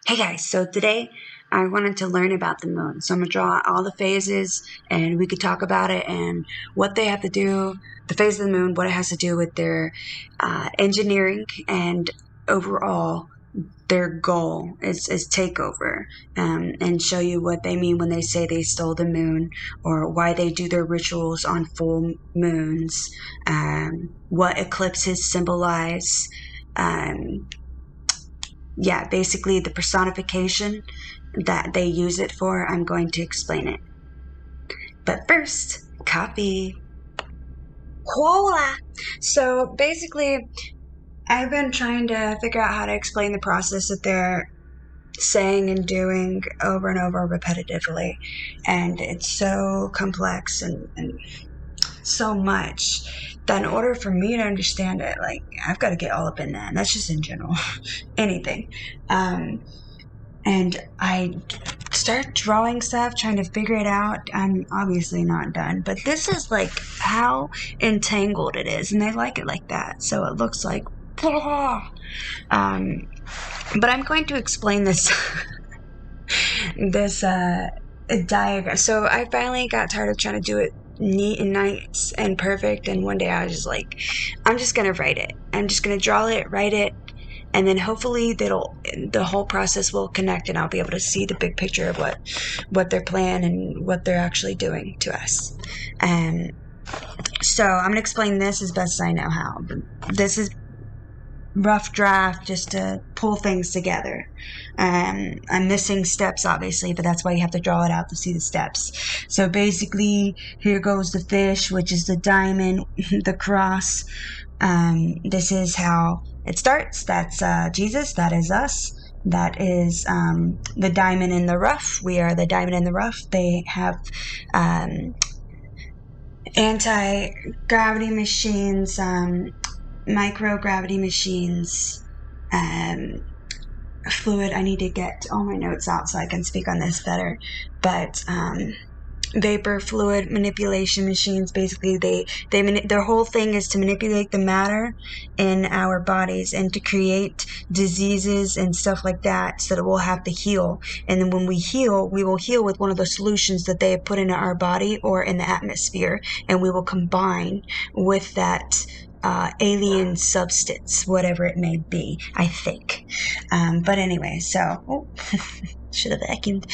Hey guys, so today I wanted to learn about the moon. So I'm going to draw all the phases and we could talk about it and what they have to do, the phase of the moon, what it has to do with their engineering and overall their goal is takeover, and show you what they mean when they say they stole the moon or why they do their rituals on full moons, what eclipses symbolize. Yeah, basically the personification that they use it for. I'm going to explain it. But first, coffee. Quora! So basically, I've been trying to figure out how to explain the process that they're saying and doing over and over repetitively. And it's so complex and so much that in order for me to understand it, like, I've got to get all up in that. And that's just in general. Anything. And I start drawing stuff, trying to figure it out. I'm obviously not done, but this is like how entangled it is, and they like it like that. So it looks like, but I'm going to explain this diagram. So I finally got tired of trying to do it neat and nice and perfect, and one day I was just like, I'm just gonna write it. I'm just gonna draw it, write it, and then hopefully the whole process will connect, and I'll be able to see the big picture of what their plan and what they're actually doing to us. So I'm gonna explain this as best I know how. This is rough draft just to pull things together. I'm missing steps, obviously, but that's why you have to draw it out to see the steps. So basically, here goes the fish, which is the diamond, the cross. This is how it starts. That's Jesus. That is us. That is the diamond in the rough. We are the diamond in the rough. They have anti-gravity machines, microgravity machines, fluid. I need to get all my notes out so I can speak on this better. But vapor fluid manipulation machines. Basically, their whole thing is to manipulate the matter in our bodies and to create diseases and stuff like that, so that we'll have to heal. And then when we heal, we will heal with one of the solutions that they have put into our body or in the atmosphere, and we will combine with that alien substance, whatever it may be, I think. But anyway, so should have vacuumed.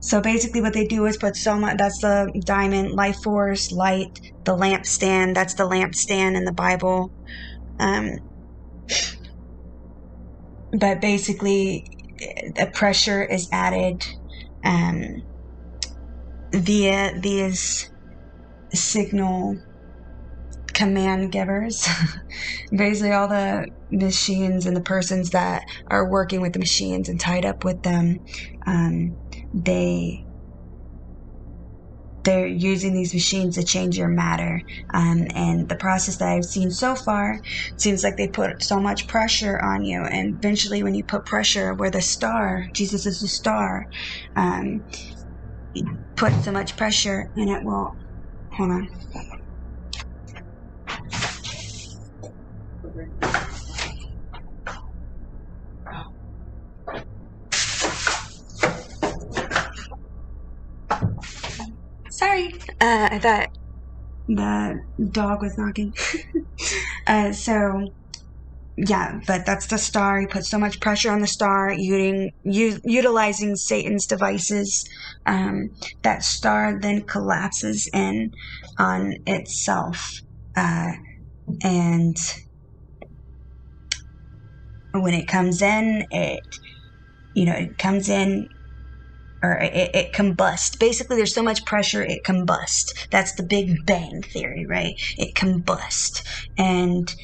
So basically what they do is put so much, that's the diamond, life force, light, the lampstand, that's the lampstand in the Bible. But basically the pressure is added via these signal command givers. Basically all the machines and the persons that are working with the machines and tied up with them, they're using these machines to change your matter, and the process that I've seen so far seems like they put so much pressure on you, and eventually when you put pressure where the star, Jesus is the star, put so much pressure and it will, hold on, sorry, I thought the dog was knocking. So yeah, but that's the star. He puts so much pressure on the star, utilizing Satan's devices. That star then collapses in on itself, and when it comes in, it comes in, or it combusts. Basically, there's so much pressure, it combusts. That's the Big Bang theory, right? It combusts. And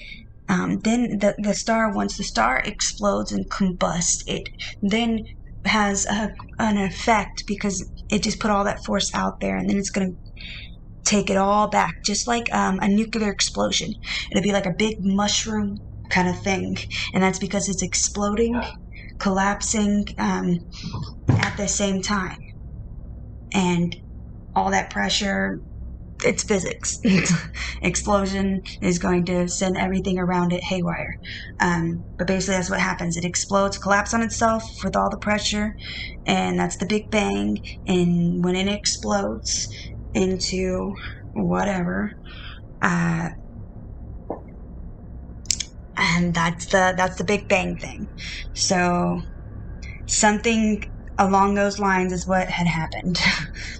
then the star, once the star explodes and combusts, it then has an effect because it just put all that force out there, and then it's going to take it all back, just like a nuclear explosion. It'll be like a big mushroom kind of thing, and that's because it's exploding, collapsing at the same time, and all that pressure it's physics. Explosion is going to send everything around it haywire. But basically that's what happens. It explodes, collapses on itself with all the pressure, and that's the Big Bang. And when it explodes into whatever, and that's the Big Bang thing. So something along those lines is what had happened.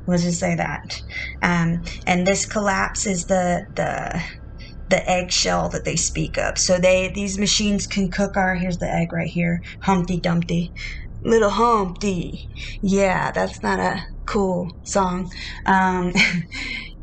Let's just say that. And this collapse is the eggshell that they speak of. So these machines can cook here's the egg right here, Humpty Dumpty, little Humpty. Yeah, that's not a cool song.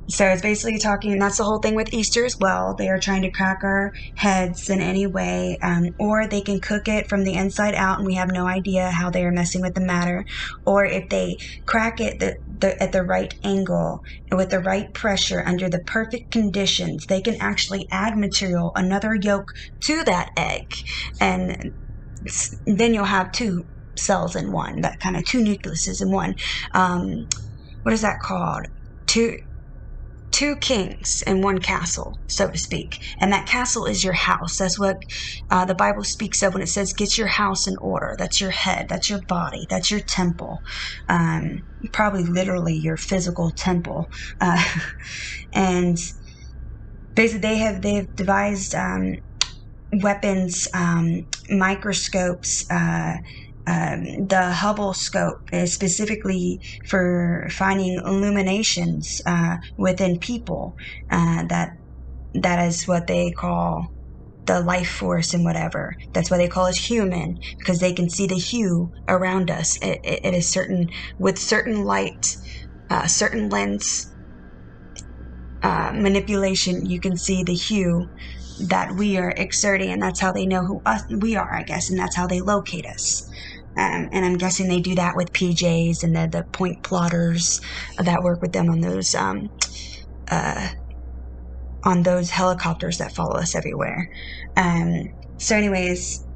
So it's basically talking, and that's the whole thing with Easter as well. They are trying to crack our heads in any way, or they can cook it from the inside out, and we have no idea how they are messing with the matter. Or if they crack it at the right angle, with the right pressure, under the perfect conditions, they can actually add material, another yolk, to that egg. And then you'll have two cells in one, that kind of two nucleuses in one. What is that called? Two kings in one castle, so to speak. And that castle is your house. That's what the Bible speaks of when it says, get your house in order. That's your head. That's your body. That's your temple. Probably literally your physical temple. And basically they've devised weapons, microscopes, the Hubble scope is specifically for finding illuminations within people. That is what they call the life force and whatever. That's why they call us human, because they can see the hue around us. It is with certain light, certain lens manipulation, you can see the hue that we are exerting, and that's how they know who we are, I guess, and that's how they locate us. And I'm guessing they do that with PJs and the point plotters that work with them on those helicopters that follow us everywhere. So anyways,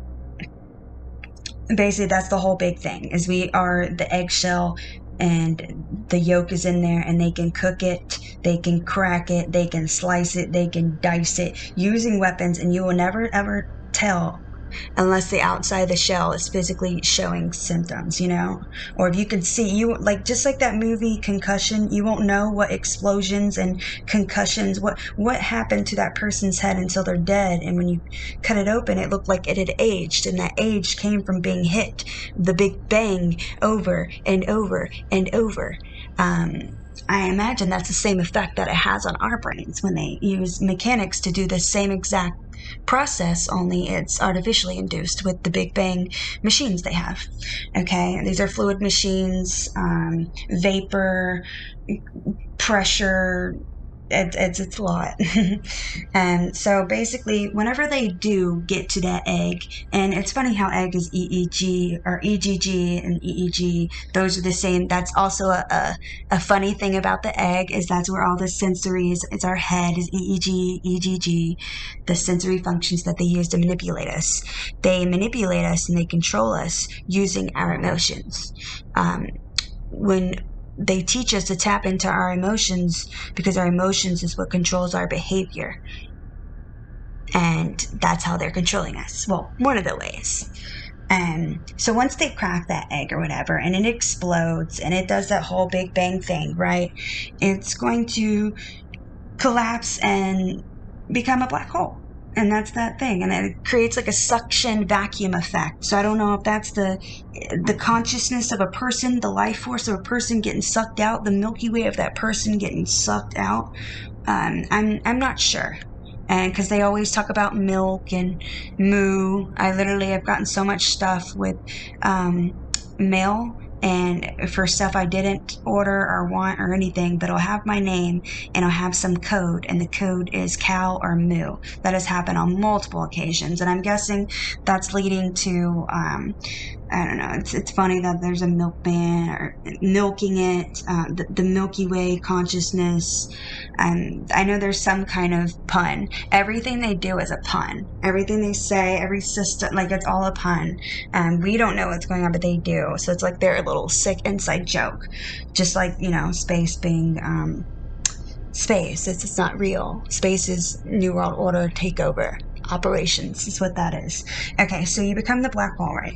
basically that's the whole big thing, is we are the eggshell, and the yolk is in there, and they can cook it, they can crack it, they can slice it, they can dice it using weapons, and you will never ever tell unless the outside of the shell is physically showing symptoms, or if you can see, just like that movie Concussion, you won't know what explosions and concussions, what happened to that person's head until they're dead. And when you cut it open, it looked like it had aged, and that age came from being hit the Big Bang over and over and over. I imagine that's the same effect that it has on our brains when they use mechanics to do the same exact process, only it's artificially induced with the Big Bang machines they have. Okay, these are fluid machines, vapor, pressure. It's a lot. And so basically, whenever they do get to that egg, and it's funny how egg is EEG, or EGG and EEG, those are the same. That's also a funny thing about the egg, is that's where all the sensory is. It's our head is EEG, EGG, the sensory functions that they use to manipulate us. They manipulate us and they control us using our emotions. When they teach us to tap into our emotions, because our emotions is what controls our behavior. And that's how they're controlling us. Well, one of the ways. So once they crack that egg or whatever, and it explodes, and it does that whole Big Bang thing, right? It's going to collapse and become a black hole. And that's that thing. And it creates like a suction vacuum effect. So I don't know if that's the consciousness of a person, the life force of a person getting sucked out, the Milky Way of that person getting sucked out. I'm not sure. And because they always talk about milk and moo. I literally have gotten so much stuff with mail, and for stuff I didn't order or want or anything, but it'll have my name and I'll have some code, and the code is cow or moo. That has happened on multiple occasions, and I'm guessing that's leading to I don't know, it's funny that there's a milkman or milking it, the Milky Way consciousness. I know there's some kind of pun. Everything they do is a pun. Everything they say, every system, like, it's all a pun. We don't know what's going on, but they do. So it's like their little sick inside joke. Just like, space being space. It's not real. Space is New World Order takeover operations is what that is. Okay, so you become the black hole, right?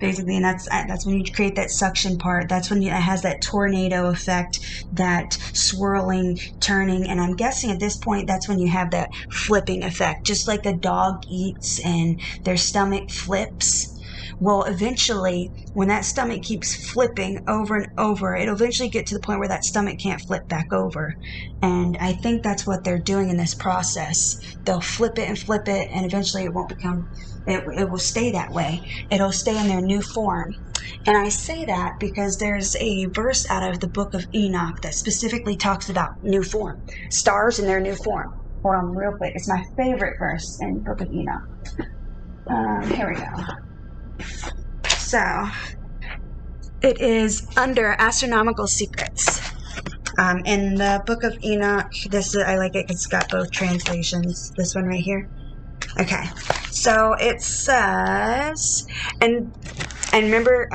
Basically, and that's when you create that suction part. That's when it has that tornado effect, that swirling, turning, and I'm guessing at this point that's when you have that flipping effect, just like a dog eats and their stomach flips. Well, eventually, when that stomach keeps flipping over and over, it'll eventually get to the point where that stomach can't flip back over. And I think that's what they're doing in this process. They'll flip it, and eventually it won't become, it will stay that way. It'll stay in their new form. And I say that because there's a verse out of the book of Enoch that specifically talks about new form. Stars in their new form. Hold on real quick. It's my favorite verse in the book of Enoch. Here we go. So, it is under Astronomical Secrets. In the book of Enoch, I like it because it's got both translations. This one right here. Okay, so it says, and remember,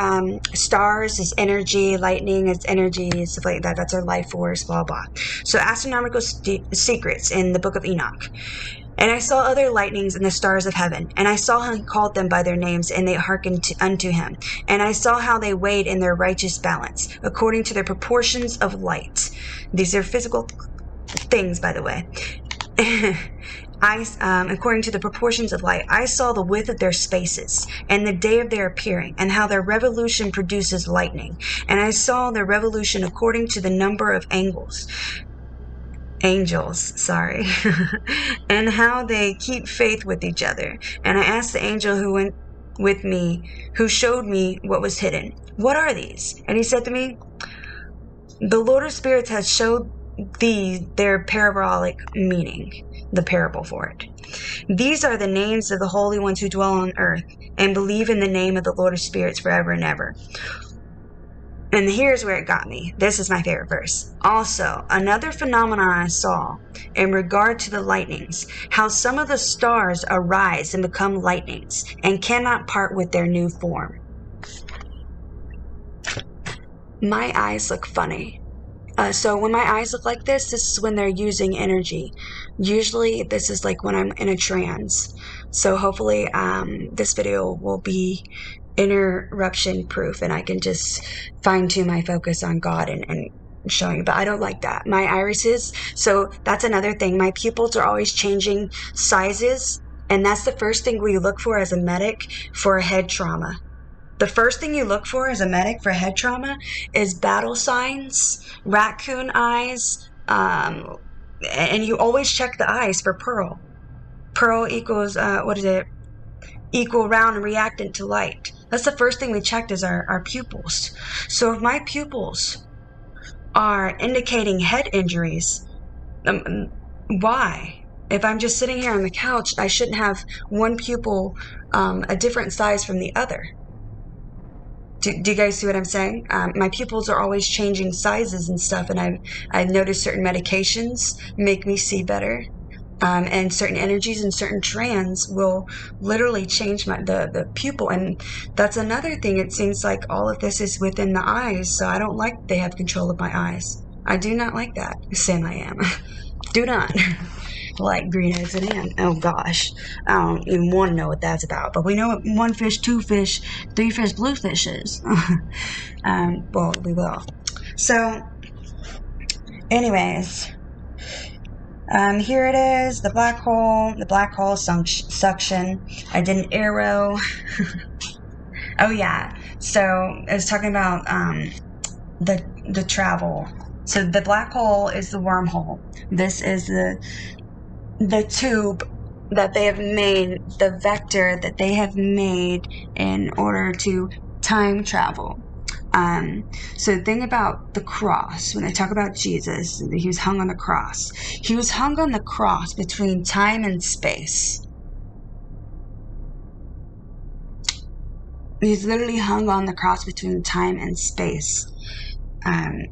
stars is energy, lightning is energy, stuff like that. That's our life force, blah, blah. So, Astronomical Secrets in the book of Enoch. And I saw other lightnings in the stars of heaven, and I saw him called them by their names, and they hearkened unto him. And I saw how they weighed in their righteous balance, according to their proportions of light. These are physical things, by the way. According to the proportions of light, I saw the width of their spaces, and the day of their appearing, and how their revolution produces lightning. And I saw their revolution according to the number of angels, and how they keep faith with each other. And I asked the angel who went with me, who showed me what was hidden, what are these? And he said to me, the Lord of Spirits has showed thee their parabolic meaning, the parable for it. These are the names of the holy ones who dwell on earth, and believe in the name of the Lord of Spirits forever and ever. And here's where it got me. This is my favorite verse. Also, another phenomenon I saw in regard to the lightnings, how some of the stars arise and become lightnings, and cannot part with their new form. My eyes look funny. So when my eyes look like this is when they're using energy. Usually this is like when I'm in a trance. So hopefully this video will be interruption proof and I can just fine tune my focus on God and showing you. But I don't like that. My irises, so that's another thing. My pupils are always changing sizes, and that's the first thing we look for as a medic for a head trauma. The first thing you look for as a medic for head trauma is battle signs, raccoon eyes, and you always check the eyes for pearl. Pearl equals, equal round and reactant to light. That's the first thing we checked is our pupils. So if my pupils are indicating head injuries, why? If I'm just sitting here on the couch, I shouldn't have one pupil a different size from the other. Do you guys see what I'm saying? My pupils are always changing sizes and stuff, and I've noticed certain medications make me see better. And certain energies and certain trans will literally change the pupil. And that's another thing. It seems like all of this is within the eyes. So I don't like they have control of my eyes. I do not like that. Sam I am. Do not like green eggs and ham. Oh gosh. I don't even want to know what that's about. But we know what 1 fish, 2 fish, 3 fish, blue fish is. Well, we will. So, anyways. Here it is, the black hole suction. I did an arrow. Oh yeah, so I was talking about the travel. So the black hole is the wormhole. This is the tube that they have made, the vector that they have made in order to time travel. So the thing about the cross, when I talk about Jesus, he was hung on the cross. He was hung on the cross between time and space. He's literally hung on the cross between time and space. And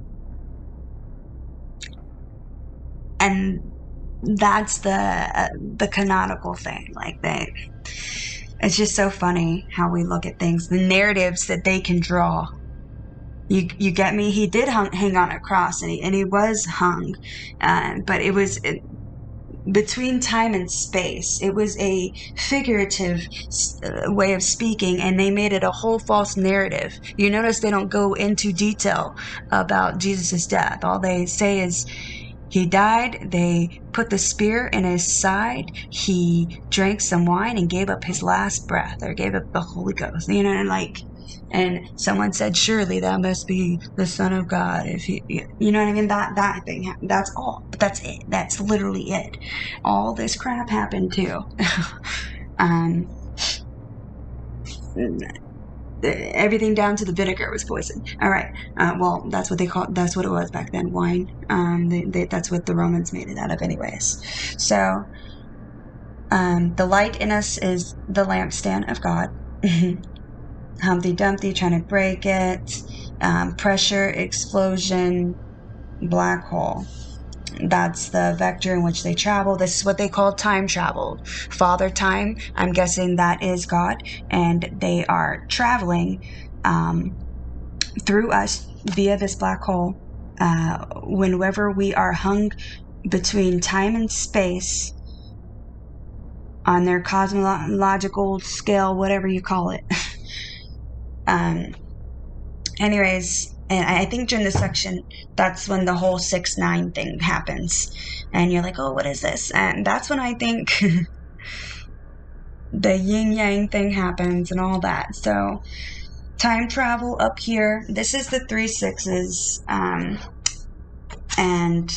that's the canonical thing. Like it's just so funny how we look at things, the narratives that they can draw. You get me? He did hang on a cross, and he was hung, but it was between time and space. It was a figurative way of speaking, and they made it a whole false narrative. You notice they don't go into detail about Jesus' death. All they say is he died, they put the spear in his side, he drank some wine and gave up his last breath, or gave up the Holy Ghost, and someone said, surely that must be the Son of God. If you know what I mean? That thing, that's all. But that's it. That's literally it. All this crap happened too. Everything down to the vinegar was poisoned. All right. Well, that's what it was back then. Wine. That's what the Romans made it out of anyways. So, the light in us is the lampstand of God. Humpty Dumpty trying to break it. Pressure, explosion, black hole. That's the vector in which they travel. This is what they call time travel. Father time, I'm guessing that is God, and they are traveling through us via this black hole. Whenever we are hung between time and space on their cosmological scale, whatever you call it. Anyways, and I think during this section, that's when the whole 6-9 thing happens. And you're like, oh, what is this? And that's when I think the yin-yang thing happens and all that. So, time travel up here. This is the 3 6s. And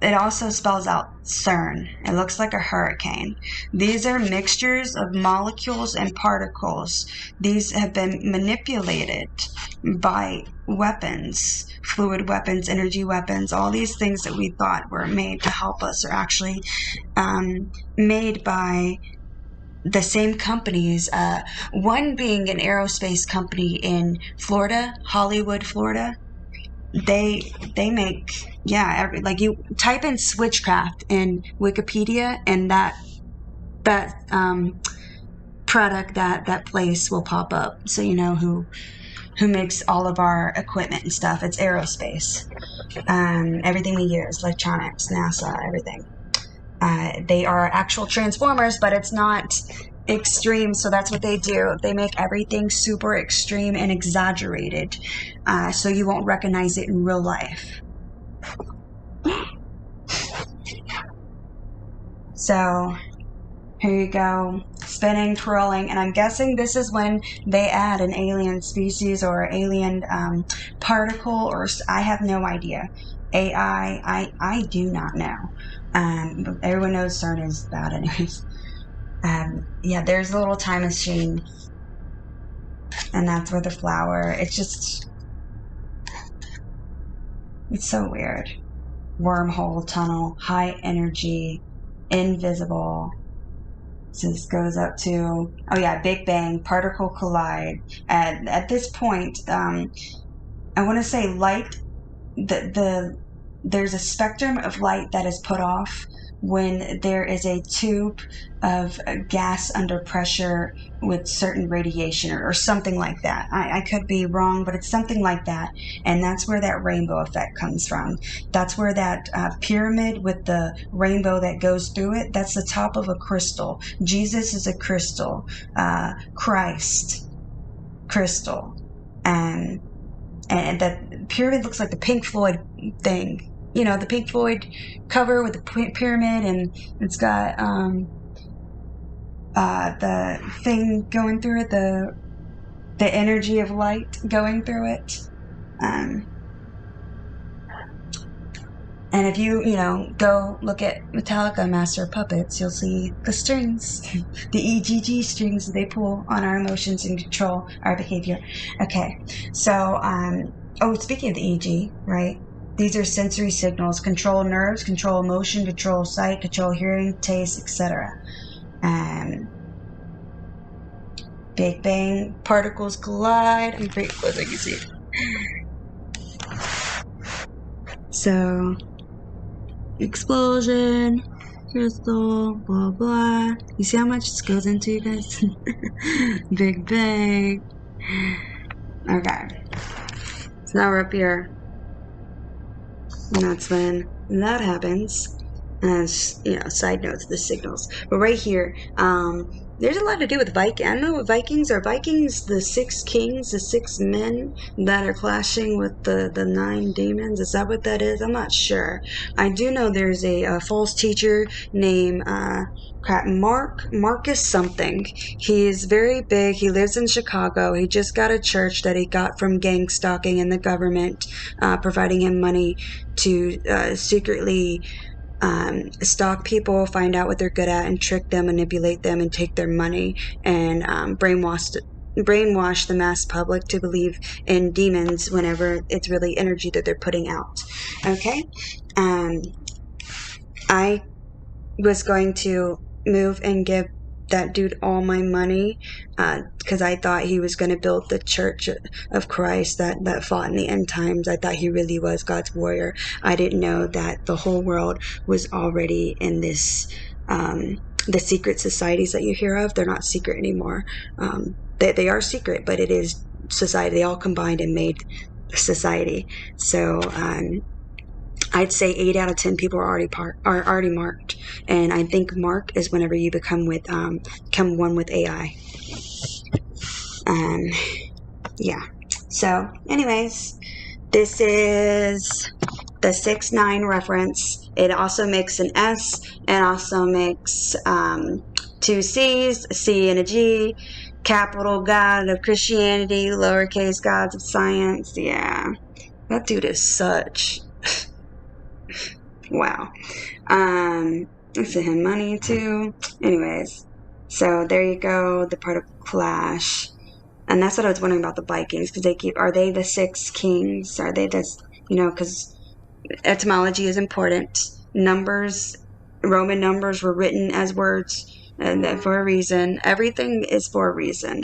it also spells out CERN. It looks like a hurricane. These are mixtures of molecules and particles. These have been manipulated by weapons, fluid weapons, energy weapons. All these things that we thought were made to help us are actually made by the same companies. One being an aerospace company in Florida, Hollywood, Florida. They make, you type in switchcraft in Wikipedia, and that product, that place will pop up, so you know who makes all of our equipment and stuff. It's aerospace. Everything we use, electronics, NASA, everything. They are actual transformers, but it's not extreme, so that's what they do. They make everything super extreme and exaggerated, so you won't recognize it in real life. So here you go, spinning, twirling, and I'm guessing this is when they add an alien species or alien particle, or I have no idea. AI, I do not know. But everyone knows CERN is bad anyways. There's a little time machine, and that's where the flower, it's so weird. Wormhole, tunnel, high energy, invisible. This goes up to, Big Bang, particle collide. And at this point, I want to say light, there's a spectrum of light that is put off when there is a tube of gas under pressure with certain radiation or something like that. I could be wrong, but it's something like that. And that's where that rainbow effect comes from. That's where that pyramid with the rainbow that goes through it, that's the top of a crystal. Jesus is a crystal. Christ, crystal. And the pyramid looks like the Pink Floyd thing. You know, the Pink Floyd cover with the pyramid, and it's got the thing going through it, the energy of light going through it. And if you go look at Metallica Master of Puppets, you'll see the strings, the EGG strings that they pull on our emotions and control our behavior. Okay, so, speaking of the EEG, right? These are sensory signals, control nerves, control emotion, control sight, control hearing, taste, etc. Big Bang, particles collide. I'm pretty close, I can see. So, explosion, crystal, blah blah. You see how much this goes into, you guys? Big Bang. Okay. now we're up here. And that's when that happens. As, you know, side notes, the signals. But right here, there's a lot to do with Viking. I don't know what Vikings are. Vikings, the 6 kings, the 6 men that are clashing with the 9 demons. Is that what that is? I'm not sure. I do know there's a false teacher named Marcus something. He's very big. He lives in Chicago. He just got a church that he got from Gangstalking and the government providing him money to secretly stalk people, find out what they're good at, and trick them, manipulate them, and take their money, and brainwash the mass public to believe in demons whenever it's really energy that they're putting out. Okay? I was going to move and give that dude all my money because I thought he was going to build the church of Christ that fought in the end times. I thought he really was God's warrior. I didn't know that the whole world was already in this the secret societies that you hear of. They're not secret anymore. They are secret, but it is society. They all combined and made society. So I'd say 8 out of 10 people are already marked, and I think mark is whenever you become one with AI. Yeah. So, anyways, this is the 6-9 reference. It also makes an S. It also makes 2 C's, a C and a G. Capital God of Christianity, lowercase gods of science. Yeah, that dude is such. Wow. I sent him money too. Anyways, so there you go, the particle clash. And that's what I was wondering about the Vikings, because are they the 6 kings? Are they this, because etymology is important. Numbers, Roman numbers were written as words, and for a reason. Everything is for a reason.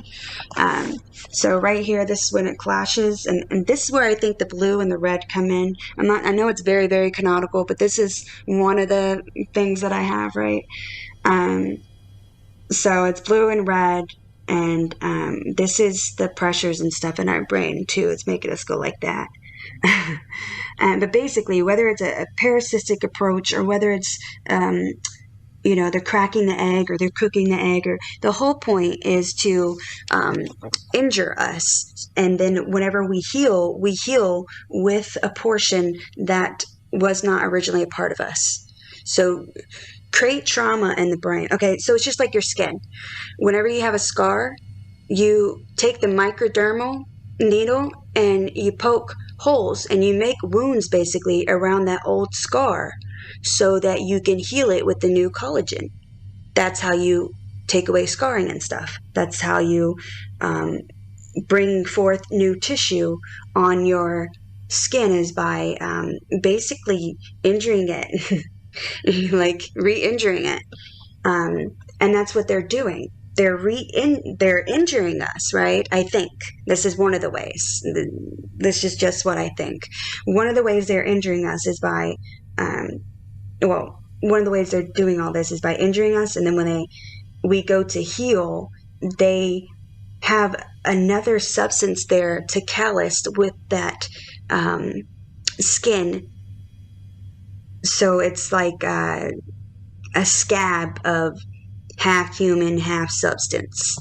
So right here, this is when it clashes, and this is where I think the blue and the red come in. I know it's very, very canonical, but this is one of the things that I have, right? So it's blue and red, and this is the pressures and stuff in our brain too. It's making us go like that. But basically, whether it's a parasitic approach or whether it's they're cracking the egg or they're cooking the egg, or the whole point is to injure us. And then whenever we heal with a portion that was not originally a part of us. So create trauma in the brain. Okay, so it's just like your skin. Whenever you have a scar, you take the microdermal needle and you poke holes and you make wounds basically around that old scar, so that you can heal it with the new collagen. That's how you take away scarring and stuff. That's how you bring forth new tissue on your skin, is by basically injuring it, like re-injuring it. And that's what they're doing. They're injuring us, right? I think this is one of the ways. This is just what I think. One of the ways they're injuring us is by one of the ways they're doing all this is by injuring us, and then when we go to heal, they have another substance there to callus with that skin. So it's like a scab of half human, half substance,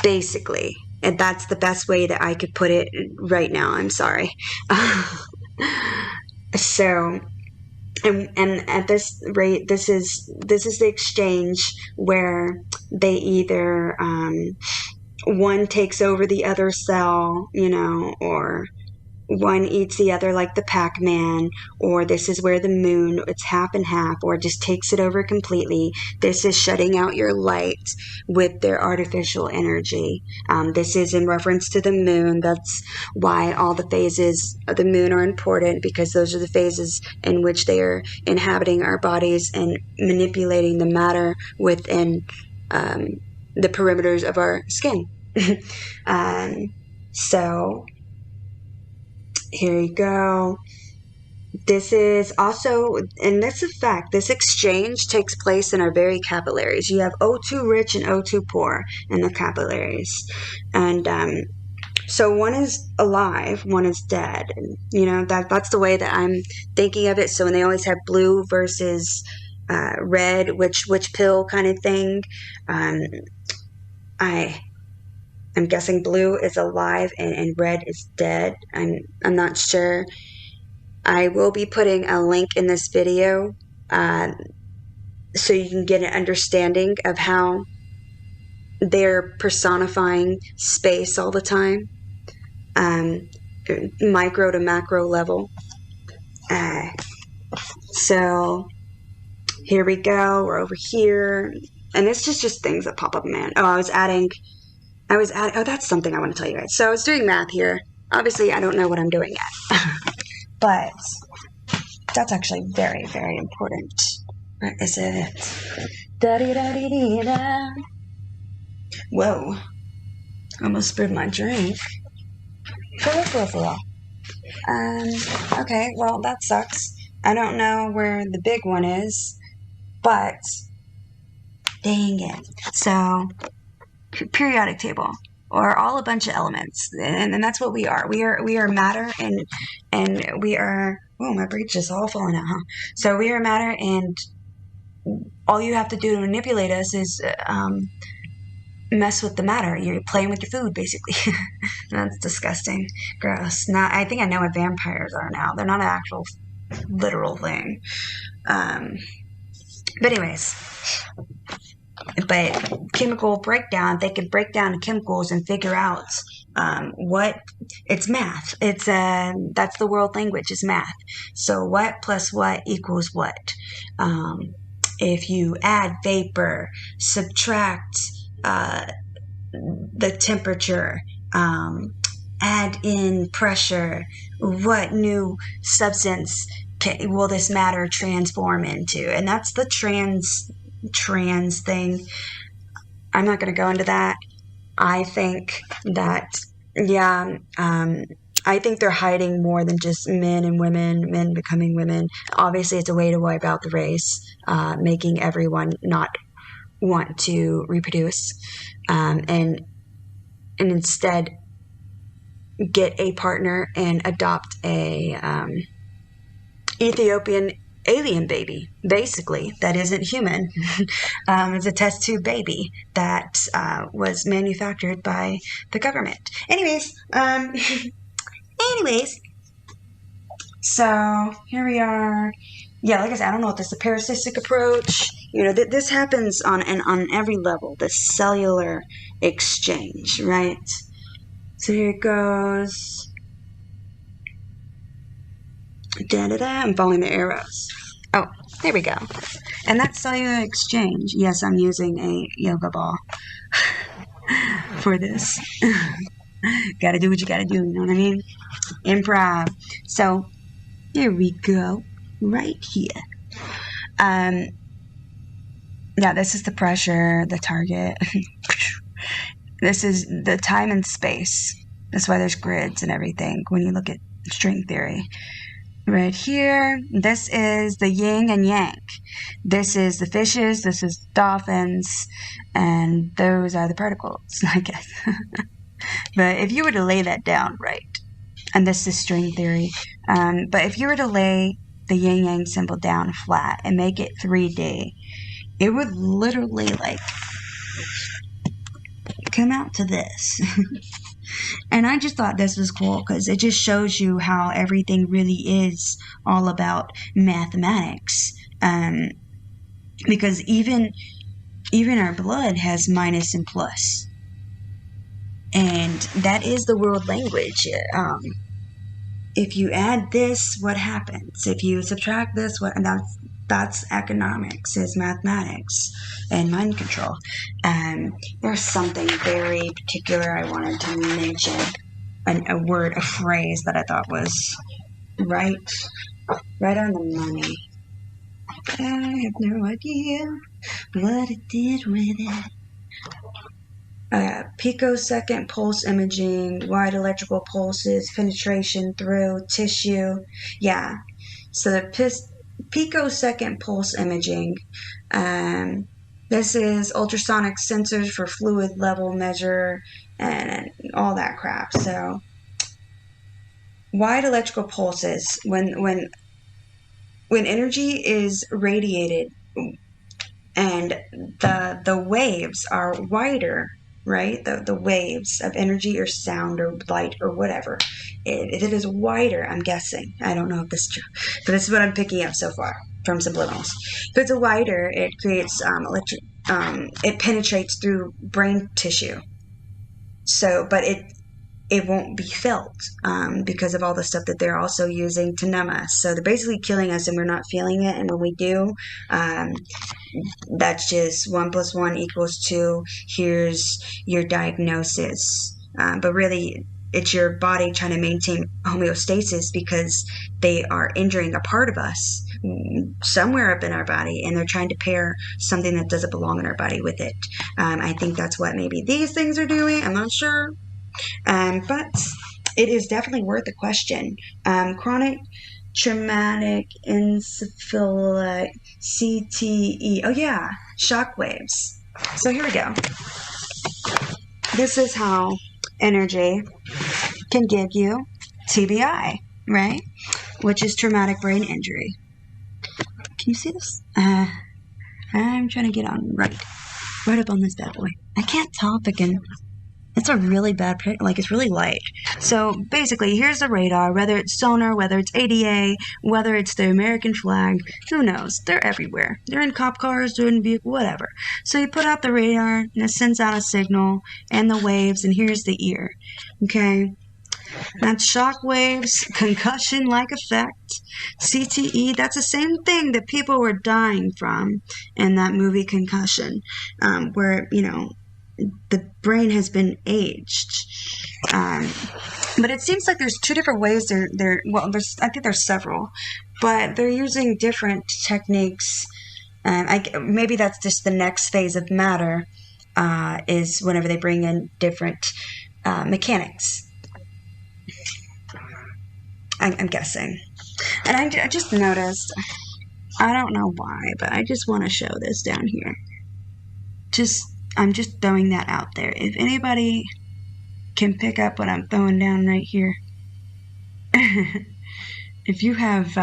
basically. And that's the best way that I could put it right now. I'm sorry. So, and at this rate, this is the exchange where they either one takes over the other cell, or one eats the other, like the Pac-Man, or this is where the moon, it's half and half, or just takes it over completely. This is shutting out your light with their artificial energy. This is in reference to the moon. That's why all the phases of the moon are important, because those are the phases in which they are inhabiting our bodies and manipulating the matter within the perimeters of our skin. So here you go. This is also, and that's a fact, this exchange takes place in our very capillaries. You have O2 rich and O2 poor in the capillaries. And So one is alive, one is dead. And, you know, that's the way that I'm thinking of it. So when they always have blue versus red, which pill kind of thing, I'm guessing blue is alive and red is dead. I'm not sure. I will be putting a link in this video so you can get an understanding of how they're personifying space all the time, micro to macro level. So here we go. We're over here, and it's just things that pop up, man. Oh, I was adding. Oh, that's something I want to tell you guys. So I was doing math here. Obviously, I don't know what I'm doing yet, but that's actually very, very important. Where is it? Da-dee-da-dee-dee-da. Whoa. Almost spilled my drink. For. Okay, well, that sucks. I don't know where the big one is, but dang it. So, periodic table, or all a bunch of elements, and that's what we are. We are matter, and we are. Oh, my breech is all falling out, huh? So we are matter, and all you have to do to manipulate us is mess with the matter. You're playing with your food, basically. That's disgusting. Gross. Now, I think I know what vampires are now. They're not an actual literal thing. But anyways, but chemical breakdown, they can break down the chemicals and figure out what it's math. It's that's the world language, is math. So what plus what equals what? If you add vapor, subtract the temperature, add in pressure, what new substance will this matter transform into? And that's the trans thing. I'm not going to go into that. I think that, yeah, I think they're hiding more than just men and women, men becoming women. Obviously, it's a way to wipe out the race, making everyone not want to reproduce, and instead get a partner and adopt a Ethiopian alien baby, basically, that isn't human. It's a test tube baby that was manufactured by the government. Anyways, so here we are. Yeah, like I said, I don't know what this is, a parasitic approach. You know, this happens on every level, the cellular exchange, right? So here it goes. Da-da-da, I'm following the arrows. Oh, there we go. And that's cellular exchange. Yes, I'm using a yoga ball for this. Gotta do what you gotta do, you know what I mean? Improv. So, here we go. Right here. Yeah, this is the pressure, the target. This is the time and space. That's why there's grids and everything when you look at string theory. Right here, this is the yin and yang. This is the fishes, this is dolphins, and those are the particles, I guess. But if you were to lay that down, right, and this is string theory, but if you were to lay the yin yang symbol down flat and make it 3D, it would literally, like, come out to this. And I just thought this was cool because it just shows you how everything really is all about mathematics. Because even our blood has minus and plus. And that is the world language. If you add this, what happens? If you subtract this, what? And that's economics, is mathematics and mind control. There's something very particular I wanted to mention, a phrase that I thought was right on the money. I have no idea what it did with it. Picosecond pulse imaging, wide electrical pulses, penetration through tissue. Yeah, so the picosecond pulse imaging, This is ultrasonic sensors for fluid level measure and all that crap. So wide electrical pulses, when energy is radiated and the waves are wider, right? The waves of energy or sound or light or whatever. If it is wider, I'm guessing. I don't know if this is true, but this is what I'm picking up so far from subliminals. If it's a wider, it creates it penetrates through brain tissue. So, but it won't be felt because of all the stuff that they're also using to numb us. So they're basically killing us and we're not feeling it. And when we do, that's just 1 + 1 = 2. Here's your diagnosis. But really, it's your body trying to maintain homeostasis because they are injuring a part of us somewhere up in our body, and they're trying to pair something that doesn't belong in our body with it. I think that's what maybe these things are doing. I'm not sure. But it is definitely worth a question. Chronic traumatic encephalitis, CTE. Oh yeah, shock waves. So here we go. This is how energy can give you TBI, right? Which is traumatic brain injury. Can you see this? I'm trying to get on right up on this bad boy. I can't tell if I can. It's a really bad picture, like it's really light. So basically, here's the radar, whether it's sonar, whether it's ADA, whether it's the American flag, who knows? They're everywhere. They're in cop cars, they're in vehicles, whatever. So you put out the radar, and it sends out a signal, and the waves, and here's the ear. Okay? That's shock waves, concussion-like effect. CTE, that's the same thing that people were dying from in that movie Concussion, where, you know, the brain has been aged. But it seems like there's two different ways I think there's several, but they're using different techniques. Maybe that's just the next phase of matter, is whenever they bring in different mechanics. I'm guessing. And I just noticed, I don't know why, but I just want to show this down here. I'm just throwing that out there. If anybody can pick up what I'm throwing down right here. If you have,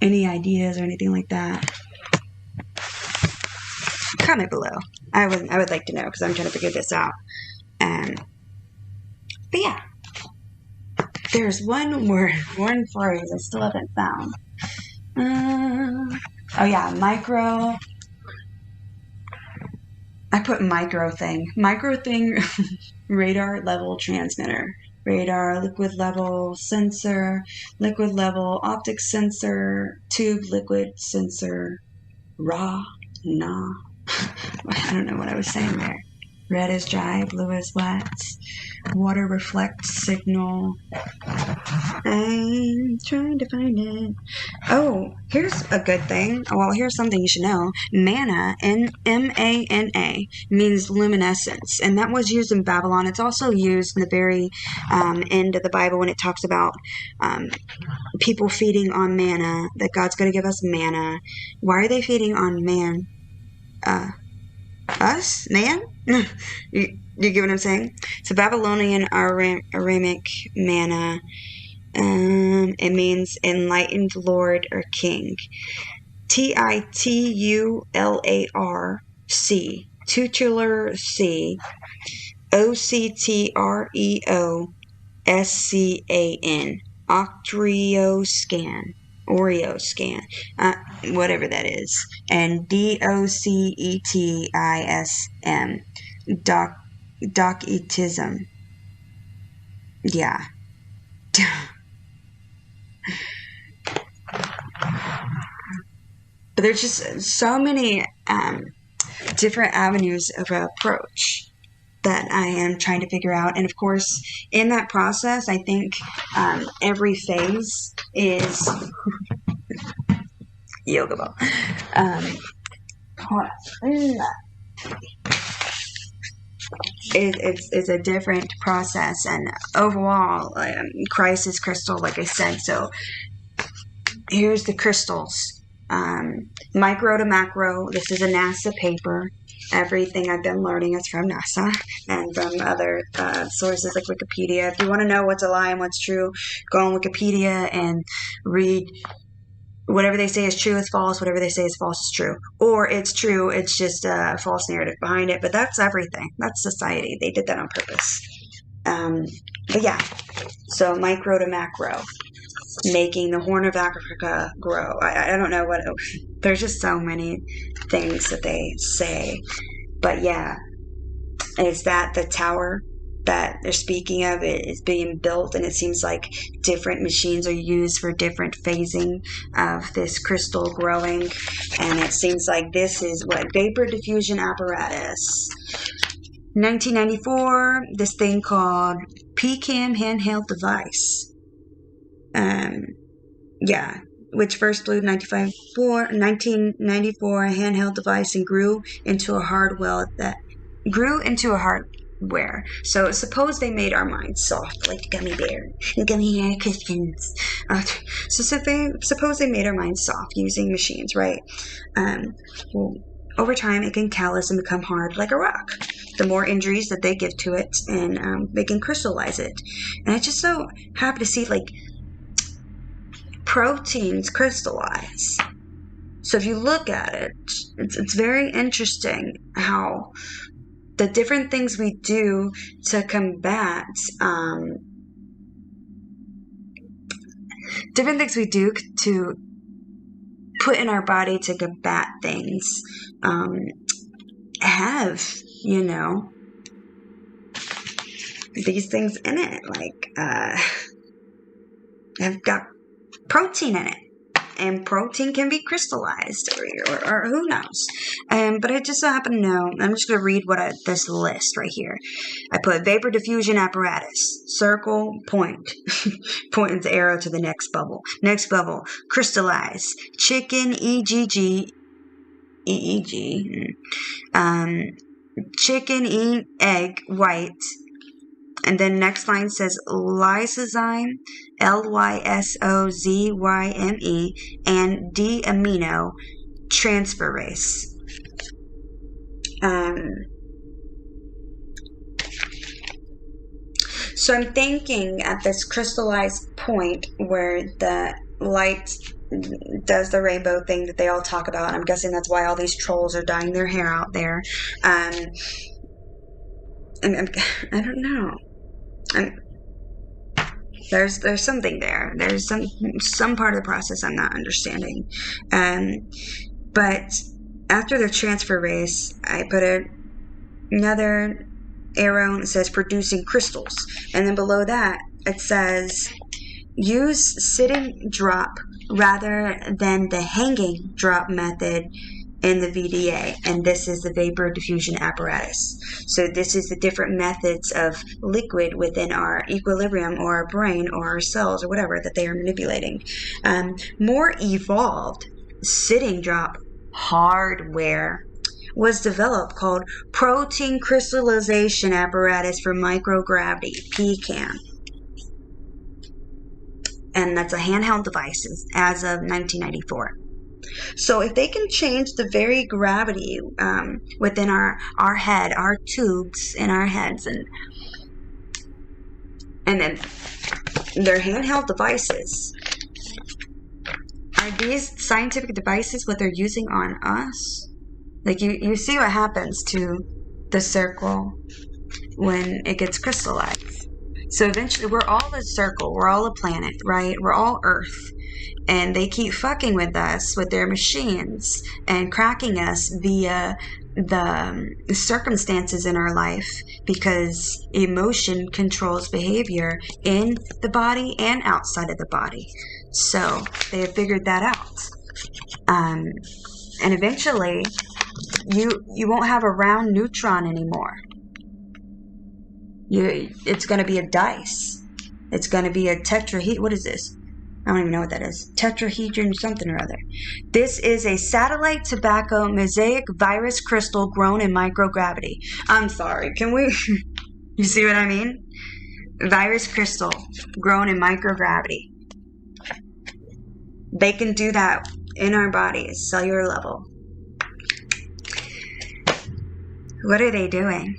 any ideas or anything like that, comment below. I would like to know because I'm trying to figure this out. But yeah. There's one word, one phrase I still haven't found. Micro. I put micro thing, radar level transmitter, radar liquid level sensor, liquid level optic sensor, tube liquid sensor, raw, nah. I don't know what I was saying there. Red is dry, blue is wet. Water reflects signal. I'm trying to find it. Oh, here's a good thing. Well, here's something you should know. Mana, M-A-N-A, means luminescence. And that was used in Babylon. It's also used in the very end of the Bible when it talks about people feeding on manna, that God's going to give us manna. Why are they feeding on man? Us? Man? You get what I'm saying? So Babylonian Aramic manna. It means enlightened lord or king. Titularc. Tutelar C. Octreoscan. Octreoscan. Oreoscan, whatever that is, and DOCETISM, docetism. Yeah. But there's just so many different avenues of approach that I am trying to figure out. And of course, in that process, I think every phase is yoga ball. It's a different process, and overall, Christ is crystal, like I said. So here's the crystals. Micro to macro. This is a NASA paper. Everything I've been learning is from NASA and from other sources like Wikipedia. If you want to know what's a lie and what's true, go on Wikipedia and read. Whatever they say is true is false. Whatever they say is false is true. Or it's true, it's just a false narrative behind it. But that's everything. That's society. They did that on purpose. But yeah, so micro to macro. Making the Horn of Africa grow. I don't know what... There's just so many things that they say. But yeah, is that the tower that they're speaking of? It is being built, and it seems like different machines are used for different phasing of this crystal growing. And it seems like this is what? Vapor diffusion apparatus. 1994, this thing called PCAM handheld device. Yeah, which first blew 1994 handheld device and grew into a hardware. So suppose they made our minds soft like gummy bear Christians. Suppose they made our minds soft using machines, right? Well, over time it can callous and become hard like a rock. The more injuries that they give to it, and they can crystallize it. And I just so happy to see like proteins crystallize. So if you look at it, it's very interesting how the different things we do to combat different things we do to put in our body to combat things have, you know, these things in it, like have got protein in it, and protein can be crystallized, or who knows. But I just so happen to know. I'm just going to read this list right here. I put vapor diffusion apparatus, circle, point, point the arrow to the next bubble. Next bubble, crystallize, chicken, EEG, chicken, egg, white. And then next line says lysozyme, lysozyme, and D-amino transferase. So I'm thinking at this crystallized point where the light does the rainbow thing that they all talk about, and I'm guessing that's why all these trolls are dyeing their hair out there. I don't know. There's something there. There's some part of the process I'm not understanding. But after the transferase, I put another arrow and it says producing crystals. And then below that, it says use sitting drop rather than the hanging drop method in the VDA, and this is the vapor diffusion apparatus. So this is the different methods of liquid within our equilibrium or our brain or our cells or whatever that they are manipulating. More evolved sitting drop hardware was developed called protein crystallization apparatus for microgravity, PCAM. And that's a handheld device as of 1994. So if they can change the very gravity within our head, our tubes in our heads, and then their handheld devices, are these scientific devices what they're using on us? Like you see what happens to the circle when it gets crystallized. So eventually we're all a circle, we're all a planet, right? We're all Earth. And they keep fucking with us with their machines and cracking us via the circumstances in our life, because emotion controls behavior in the body and outside of the body. So they have figured that out. And eventually you won't have a round neutron anymore. It's going to be a dice. It's going to be a tetrahedron. What is this? I don't even know what that is. Tetrahedron something or other. This is a satellite tobacco mosaic virus crystal grown in microgravity. I'm sorry. Can we... You see what I mean? Virus crystal grown in microgravity. They can do that in our bodies, cellular level. What are they doing?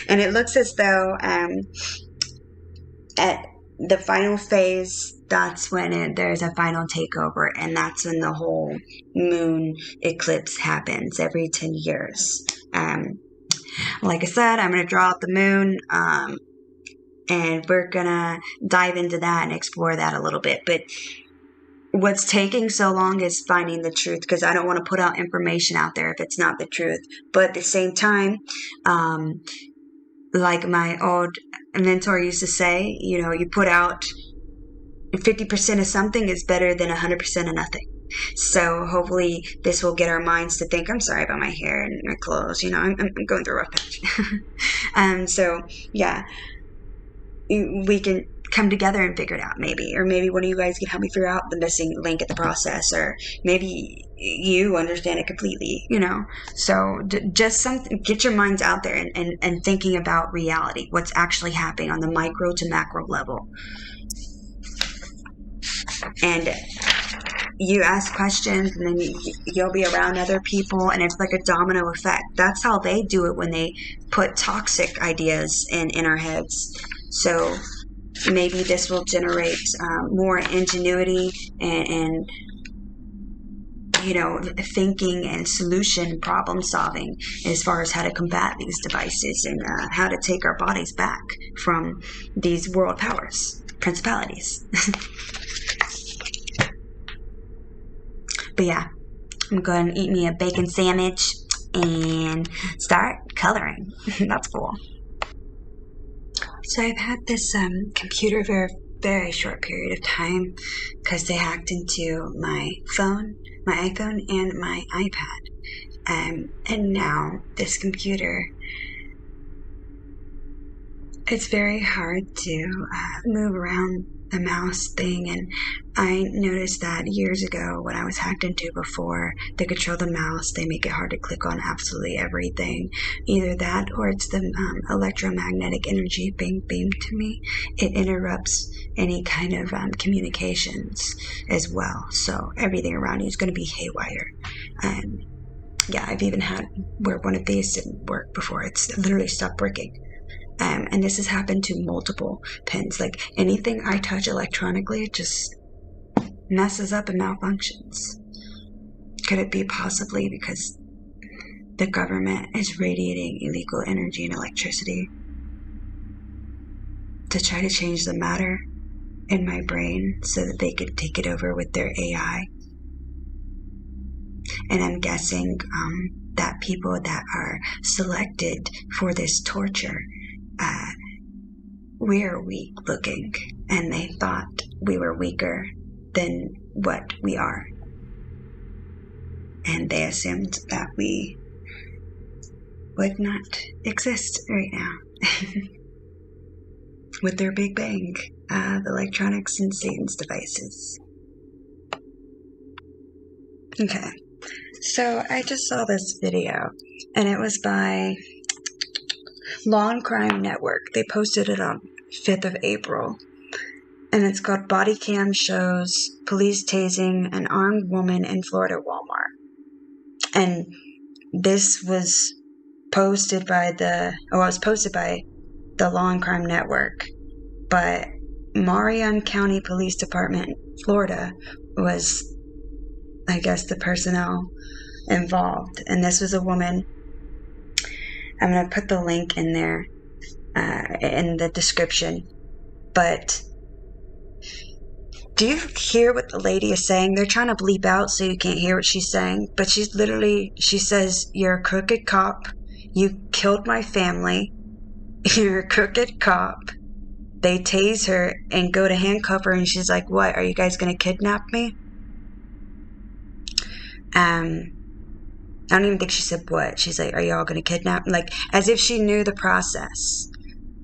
And it looks as though at the final phase, that's when there's a final takeover, and that's when the whole moon eclipse happens every 10 years. Like I said, I'm going to draw out the moon, and we're going to dive into that and explore that a little bit. But what's taking so long is finding the truth, because I don't want to put out information out there if it's not the truth. But at the same time, like my old mentor used to say, you put out 50% of something is better than 100% of nothing. So hopefully this will get our minds to think. I'm sorry about my hair and my clothes. I'm going through a rough patch. So yeah, we can come together and figure it out, maybe. Or maybe one of you guys can help me figure out the missing link at the process, or maybe you understand it completely, So just get your minds out there and thinking about reality, what's actually happening on the micro to macro level. And you ask questions, and then you'll be around other people, and it's like a domino effect. That's how they do it when they put toxic ideas in our heads. So maybe this will generate more ingenuity and thinking and solution problem solving as far as how to combat these devices and how to take our bodies back from these world powers, principalities. But yeah, I'm going to eat me a bacon sandwich and start coloring. That's cool. So I've had this computer for a very short period of time because they hacked into my phone, my iPhone, and my iPad. And now this computer, it's very hard to move around the mouse thing, and I noticed that years ago when I was hacked into before, they control the mouse, they make it hard to click on absolutely everything. Either that or it's the electromagnetic energy being beamed to me. It interrupts any kind of communications as well, so everything around you is going to be haywire. Yeah, I've even had where one of these didn't work before. It's literally stopped working. And this has happened to multiple pens. Like anything I touch electronically just messes up and malfunctions. Could it be possibly because the government is radiating illegal energy and electricity to try to change the matter in my brain so that they could take it over with their AI? And I'm guessing that people that are selected for this torture, we're weak looking, and they thought we were weaker than what we are, and they assumed that we would not exist right now. With their Big Bang of electronics and Satan's devices. Okay, so I just saw this video, and it was by Law and Crime Network. They posted it on 5th of April. And it's called Body Cam Shows Police Tasing an Armed Woman in Florida Walmart. And this was posted by the Law and Crime Network. But Marion County Police Department, Florida, was, I guess, the personnel involved. And this was a woman. I'm going to put the link in there in the description. But do you hear what the lady is saying? They're trying to bleep out so you can't hear what she's saying. But she says, "You're a crooked cop. You killed my family. You're a crooked cop." They tase her and go to handcuff her, and she's like, "What? Are you guys going to kidnap me?" I don't even think she said what. She's like, "Are y'all going to kidnap me?" Like, as if she knew the process.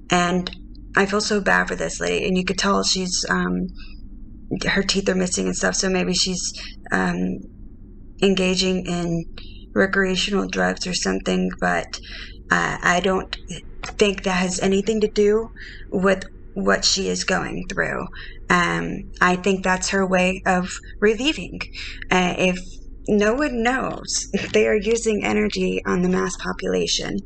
And I feel so bad for this lady. And you could tell she's, her teeth are missing and stuff. So maybe she's engaging in recreational drugs or something. But I don't think that has anything to do with what she is going through. I think that's her way of relieving. If no one knows, they are using energy on the mass population.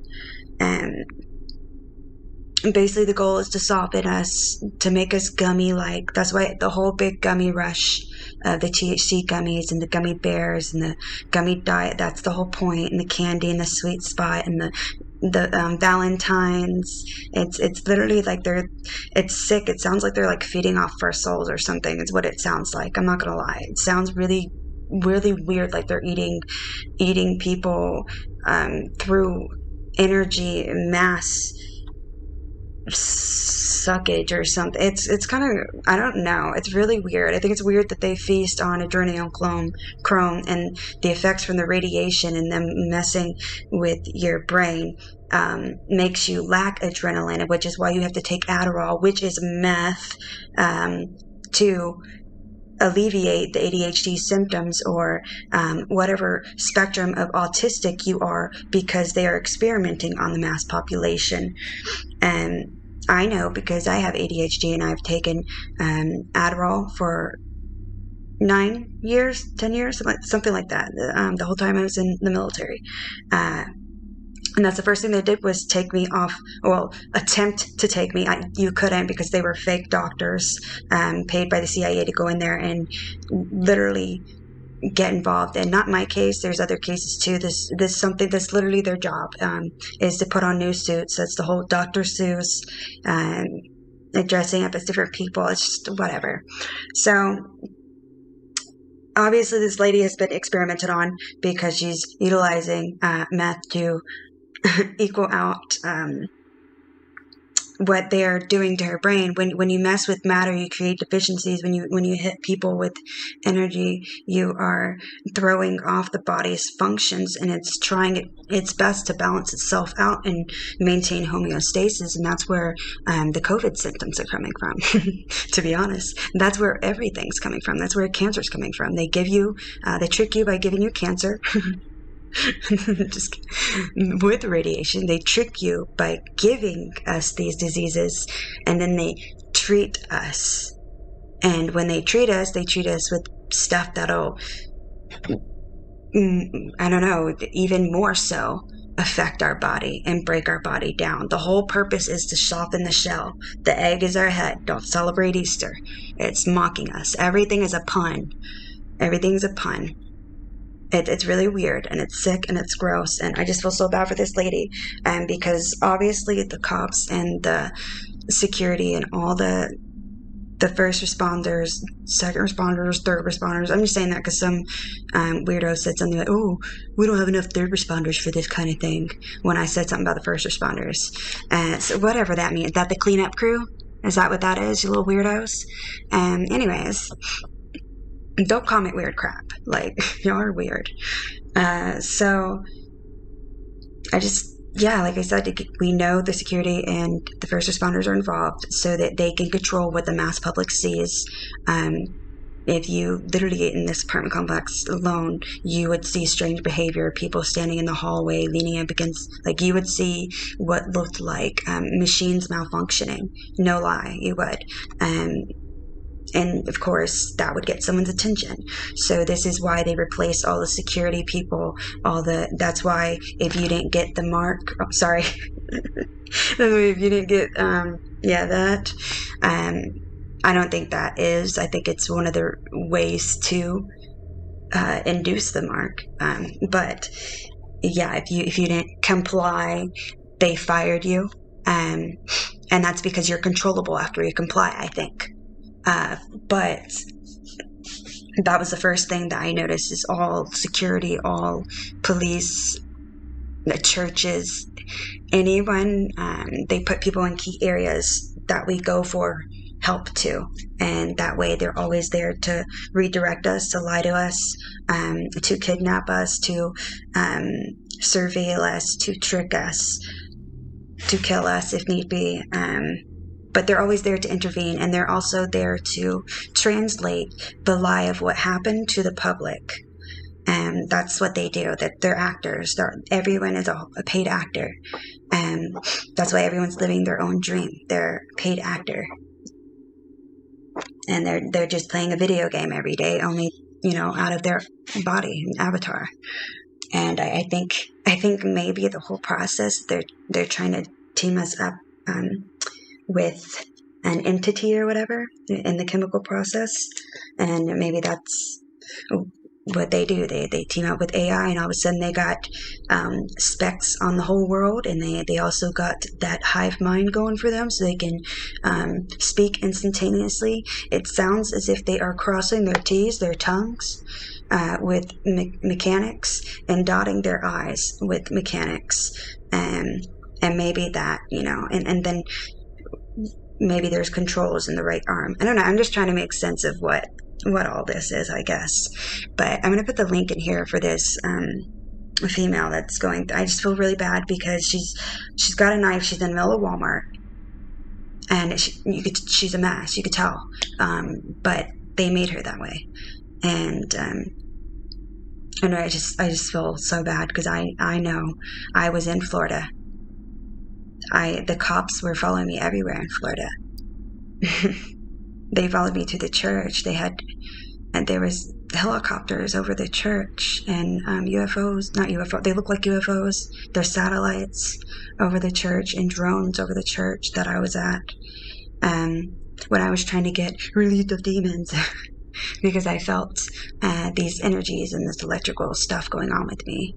Basically, the goal is to soften us, to make us gummy-like. That's why the whole big gummy rush of the THC gummies and the gummy bears and the gummy diet, that's the whole point, and the candy and the sweet spot and the Valentines. It's literally like it's sick. It sounds like they're like feeding off our souls or something. It's what it sounds like. I'm not gonna lie. It sounds really, really weird, like they're eating people through energy, mass suckage or something. It's kind of, I don't know, it's really weird. I think it's weird that they feast on adrenochrome and the effects from the radiation and them messing with your brain makes you lack adrenaline, which is why you have to take Adderall, which is meth, to alleviate the ADHD symptoms or whatever spectrum of autistic you are, because they are experimenting on the mass population. And I know because I have ADHD and I've taken Adderall for 9 years, 10 years, something like that, the whole time I was in the military. And that's the first thing they did was take me off, well, attempt to take me. You couldn't, because they were fake doctors paid by the CIA to go in there and literally get involved. And not my case, there's other cases too. This something that's literally their job, is to put on new suits. That's the whole Dr. Seuss, dressing up as different people. It's just whatever. So obviously this lady has been experimented on because she's utilizing meth to equal out what they're doing to her brain. When you mess with matter, you create deficiencies. When you hit people with energy, you are throwing off the body's functions, and it's trying its best to balance itself out and maintain homeostasis. And that's where the COVID symptoms are coming from. To be honest, that's where everything's coming from. That's where cancer's coming from. They trick you by giving you cancer. Just with radiation, they trick you by giving us these diseases, and then they treat us. And when they treat us with stuff that'll, I don't know, even more so affect our body and break our body down. The whole purpose is to soften the shell. The egg is our head. Don't celebrate Easter. It's mocking us. Everything is a pun. Everything's a pun. It's really weird, and it's sick, and it's gross, and I just feel so bad for this lady, because obviously the cops and the security and all the first responders, second responders, third responders, I'm just saying that because some weirdo said something like, oh, we don't have enough third responders for this kind of thing, when I said something about the first responders. So whatever that means. Is that the cleanup crew? Is that what that is, you little weirdos? Anyways, don't comment weird crap. Like, y'all are weird. So I just, like I said, we know the security and the first responders are involved so that they can control what the mass public sees. If you literally get in this apartment complex alone, you would see strange behavior, people standing in the hallway, leaning up against, like, you would see what looked like machines malfunctioning. No lie, you would. And of course, that would get someone's attention. So this is why they replaced all the security people, that's why if you didn't get the mark, if you didn't get, that, I don't think that is. I think it's one of the ways to induce the mark. But yeah, if you didn't comply, they fired you. And that's because you're controllable after you comply, I think. But that was the first thing that I noticed, is all security, all police, the churches, anyone, they put people in key areas that we go for help to. And that way they're always there to redirect us, to lie to us, to kidnap us, to surveil us, to trick us, to kill us if need be. But they're always there to intervene, and they're also there to translate the lie of what happened to the public. That's what they do. That they're actors. Everyone is a paid actor. That's why everyone's living their own dream. They're a paid actor, and they're just playing a video game every day, only out of their body and avatar. And I think maybe the whole process they're trying to team us up with an entity or whatever in the chemical process, and maybe that's what they do. They team up with AI, and all of a sudden they got specs on the whole world, and they also got that hive mind going for them, so they can speak instantaneously. It sounds as if they are crossing their T's, their tongues, with mechanics, and dotting their I's with mechanics, and maybe that, and then maybe there's controls in the right arm. I don't know. I'm just trying to make sense of what all this is, I guess. But I'm going to put the link in here for this female that's going. I just feel really bad because she's got a knife. She's in the middle of Walmart, and she's a mess. You could tell, but they made her that way, and I just feel so bad because I know I was in Florida. The cops were following me everywhere in Florida. They followed me to the church. And there was helicopters over the church, and UFOs, not UFO, they look like UFOs. They're satellites over the church, and drones over the church that I was at. When I was trying to get relieved of demons, because I felt these energies and this electrical stuff going on with me.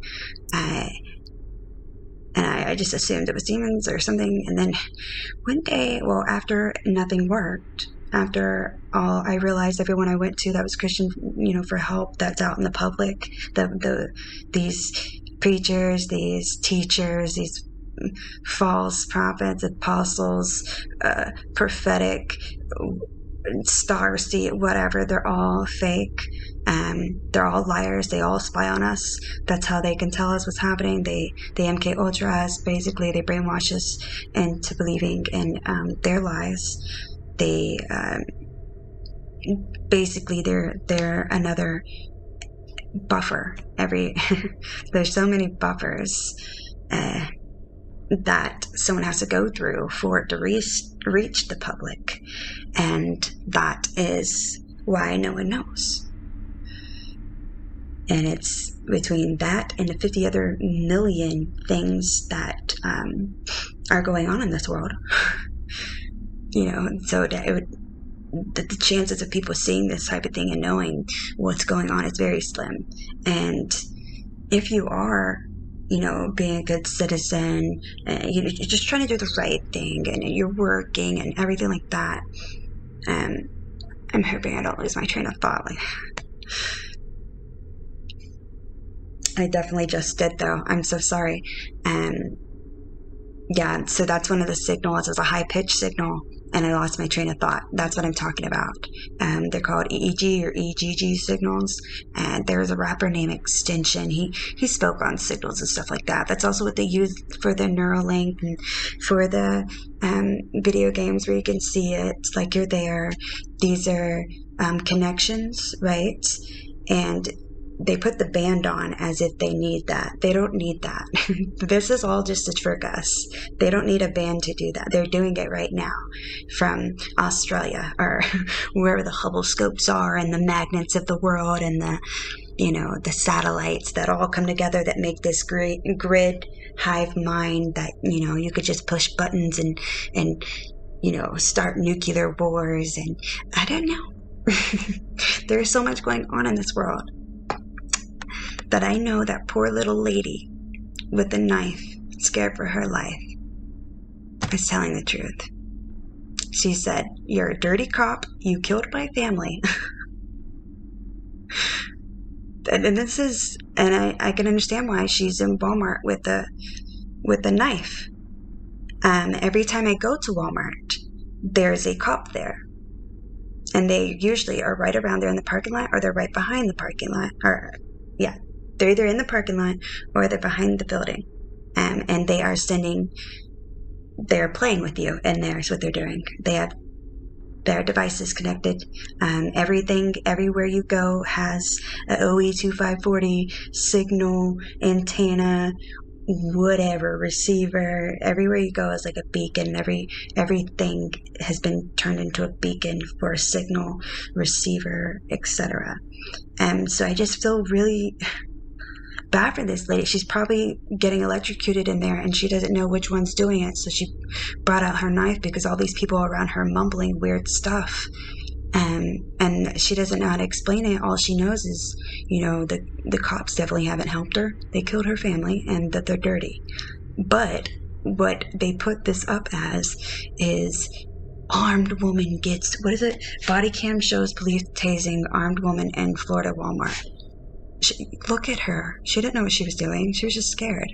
And I just assumed it was demons or something. And then one day, after nothing worked, after all, I realized everyone I went to that was Christian, for help, that's out in the public, these preachers, these teachers, these false prophets, apostles, prophetic, star seed, whatever, they're all fake. They're all liars. They all spy on us. That's how they can tell us what's happening. They MK Ultra us. Basically, they brainwash us into believing in their lies. They basically they're another buffer. There's so many buffers that someone has to go through for it to reach the public, and that is why no one knows. And it's between that and the 50 other million things that are going on in this world. So that the chances of people seeing this type of thing and knowing what's going on is very slim. And if you are, being a good citizen, you're just trying to do the right thing, and you're working and everything like that, I'm hoping I don't lose my train of thought. I definitely just did, though. I'm so sorry. Yeah, so that's one of the signals. It's a high-pitched signal, and I lost my train of thought. That's what I'm talking about. They're called EEG or EGG signals, and there's a rapper named Extension. He spoke on signals and stuff like that. That's also what they use for the Neuralink and for the video games where you can see it like you're there. These are connections, right? And they put the band on as if they need that. They don't need that. This is all just to trick us. They don't need a band to do that. They're doing it right now from Australia or wherever the Hubble scopes are, and the magnets of the world, and the satellites that all come together that make this grid hive mind that, you could just push buttons and start nuclear wars. And I don't know. There's so much going on in this world that I know that poor little lady with the knife, scared for her life, is telling the truth. She said, "You're a dirty cop. You killed my family." And this is, and I can understand why she's in Walmart with the knife. Every time I go to Walmart, there's a cop there. And they usually are right around there in the parking lot, or they're right behind the parking lot. They're either in the parking lot or they're behind the building. And they're playing with you, and there's what they're doing. They have Their device is connected. Everything, everywhere you go, has a OE2540 signal, antenna, whatever, receiver. Everywhere you go is like a beacon. Everything has been turned into a beacon for a signal, receiver, etc. And so I just feel really bad for this lady. She's probably getting electrocuted in there and she doesn't know which one's doing it. So she brought out her knife because all these people around her mumbling weird stuff. And she doesn't know how to explain it. All she knows is, the cops definitely haven't helped her. They killed her family and that they're dirty. But what they put this up as is armed woman gets, what is it? Body cam shows police tasing armed woman in Florida Walmart. Look at her. She didn't know what she was doing. She was just scared.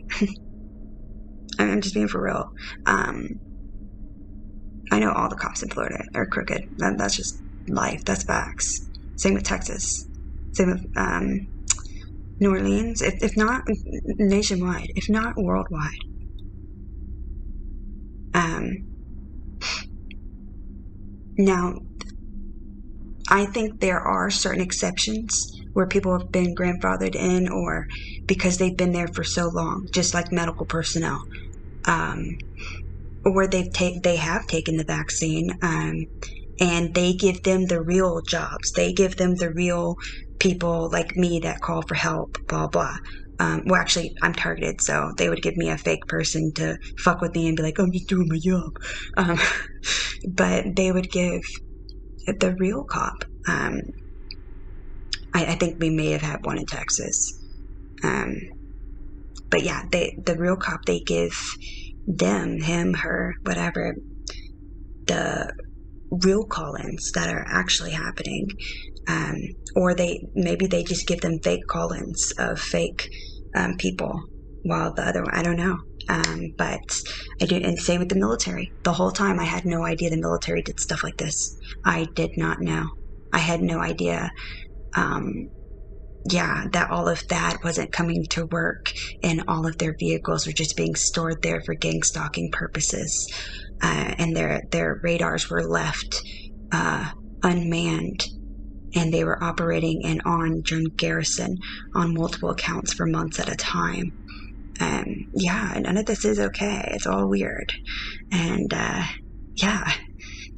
I'm just being for real. I know all the cops in Florida are crooked. That's just life. That's facts. Same with Texas. Same with New Orleans. If not nationwide, if not worldwide. Now, I think there are certain exceptions where people have been grandfathered in or because they've been there for so long, just like medical personnel, or they have taken the vaccine, and they give them the real jobs. They give them the real people like me that call for help, blah, blah. Well, actually, I'm targeted, so they would give me a fake person to fuck with me and be like, I'm just doing my job. But they would give the real cop. I think we may have had one in Texas. But yeah, the real cop, they give them, him, her, whatever, the real call-ins that are actually happening. Or maybe they just give them fake call-ins of fake people, while the other one, I don't know. But I do, and same with the military. The whole time I had no idea the military did stuff like this. I did not know. I had no idea, that all of that wasn't coming to work and all of their vehicles were just being stored there for gangstalking purposes. And their radars were left unmanned, and they were operating and on during garrison on multiple accounts for months at a time. None of this is okay. It's all weird. And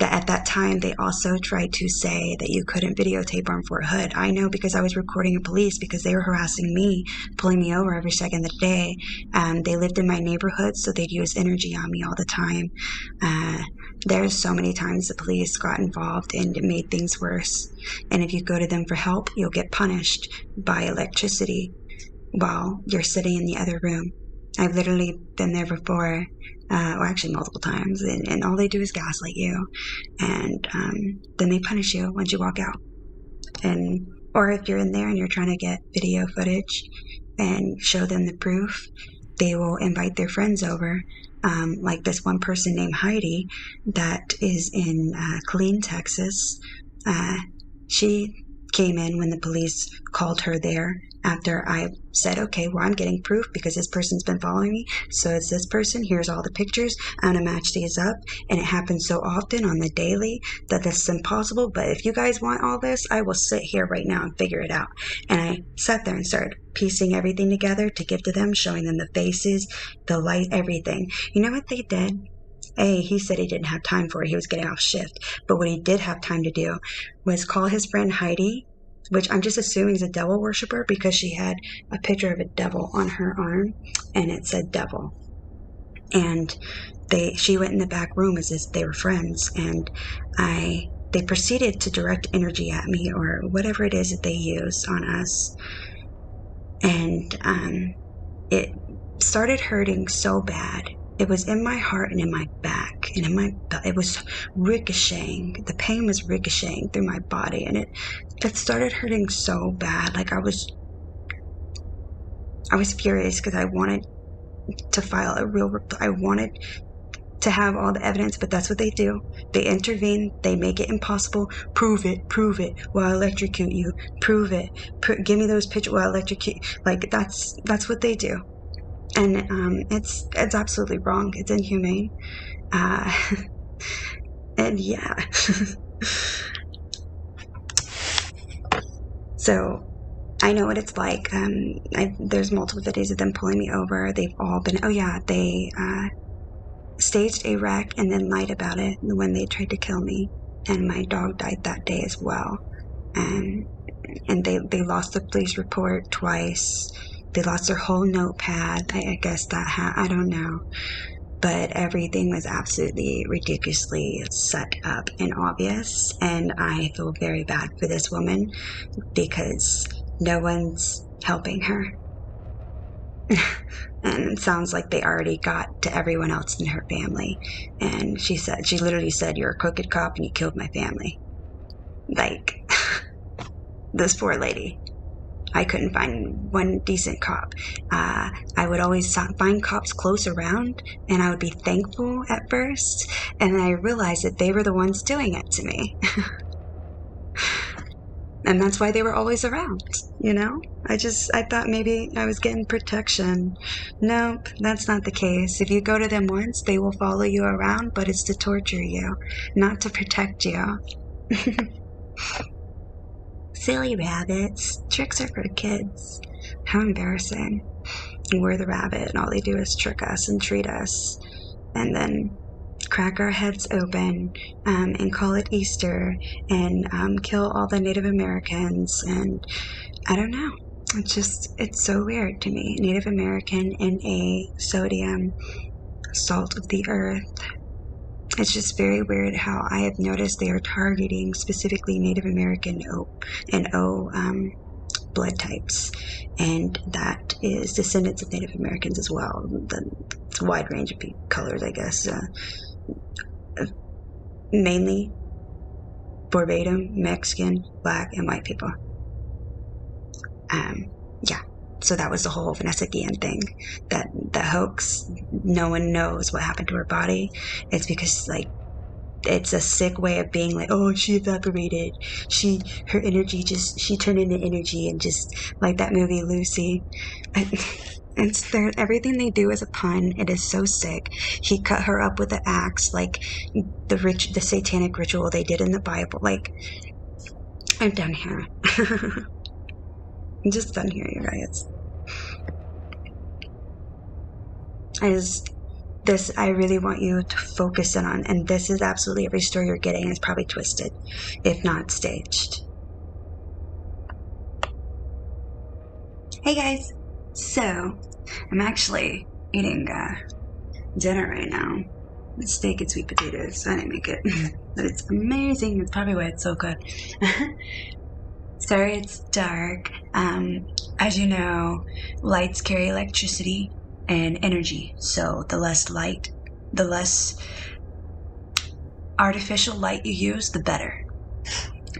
at that time, they also tried to say that you couldn't videotape Armed Fort Hood. I know because I was recording police because they were harassing me, pulling me over every second of the day. They lived in my neighborhood, so they'd use energy on me all the time. There's so many times the police got involved and it made things worse. And if you go to them for help, you'll get punished by electricity while you're sitting in the other room. I've literally been there before, or actually multiple times, and all they do is gaslight you, and then they punish you once you walk out. Or if you're in there and you're trying to get video footage and show them the proof, they will invite their friends over, like this one person named Heidi that is in Killeen, Texas. She came in when the police called her there after I said, okay, well, I'm getting proof because this person's been following me. So it's this person. Here's all the pictures. I'm going to match these up. And it happens so often on the daily that this is impossible. But if you guys want all this, I will sit here right now and figure it out. And I sat there and started piecing everything together to give to them, showing them the faces, the light, everything. You know what they did? He said he didn't have time for it. He was getting off shift. But what he did have time to do was call his friend Heidi, which I'm just assuming is a devil worshiper because she had a picture of a devil on her arm and it said devil. And she went in the back room as if they were friends, and they proceeded to direct energy at me or whatever it is that they use on us. And it started hurting so bad. It was in my heart and in my back and in my belly. It was ricocheting. The pain was ricocheting through my body, and it started hurting so bad. Like I was furious because I wanted to file a real report. I wanted to have all the evidence, but that's what they do. They intervene. They make it impossible. Prove it. Well, I'll electrocute you. Prove it. Give me those pictures. Well, I'll electrocute. Like that's what they do. And it's absolutely wrong. It's inhumane. And yeah, So I know what it's like. There's multiple videos of them pulling me over. They've all been, oh yeah, they staged a wreck and then lied about it when they tried to kill me. And my dog died that day as well. And they lost the police report twice. They lost their whole notepad. I guess that I don't know. But everything was absolutely ridiculously set up and obvious. And I feel very bad for this woman because no one's helping her. And it sounds like they already got to everyone else in her family. And she literally said, "You're a crooked cop and you killed my family." Like, this poor lady. I couldn't find one decent cop. I would always find cops close around, and I would be thankful at first, and then I realized that they were the ones doing it to me. And that's why they were always around, you know? I thought maybe I was getting protection. Nope, that's not the case. If you go to them once, they will follow you around, but it's to torture you, not to protect you. Silly rabbits. Tricks are for kids. How embarrassing. We're the rabbit, and all they do is trick us and treat us. And then crack our heads open and call it Easter and kill all the Native Americans. And I don't know. It's so weird to me. Native American in a sodium, salt of the earth. It's just very weird how I have noticed they are targeting specifically Native American and O blood types. And that is descendants of Native Americans as well. It's a wide range of colors, I guess. Mainly verbatim Mexican, black, and white people. Yeah. So that was the whole Vanessa Guillen thing. That hoax, no one knows what happened to her body. It's because, like, it's a sick way of being like, oh, she evaporated. Her energy she turned into energy, and just like that movie Lucy. Everything they do is a pun. It is so sick. He cut her up with an axe, like the satanic ritual they did in the Bible. Like, I'm done here. I'm just done here, you guys. I really want you to focus in on, and this is absolutely every story you're getting is probably twisted, if not staged. Hey guys, so I'm actually eating dinner right now. It's steak and sweet potatoes. I didn't make it, but it's amazing. It's probably why it's so good. Sorry, it's dark. As you know, lights carry electricity and energy. So the less light, the less artificial light you use, the better.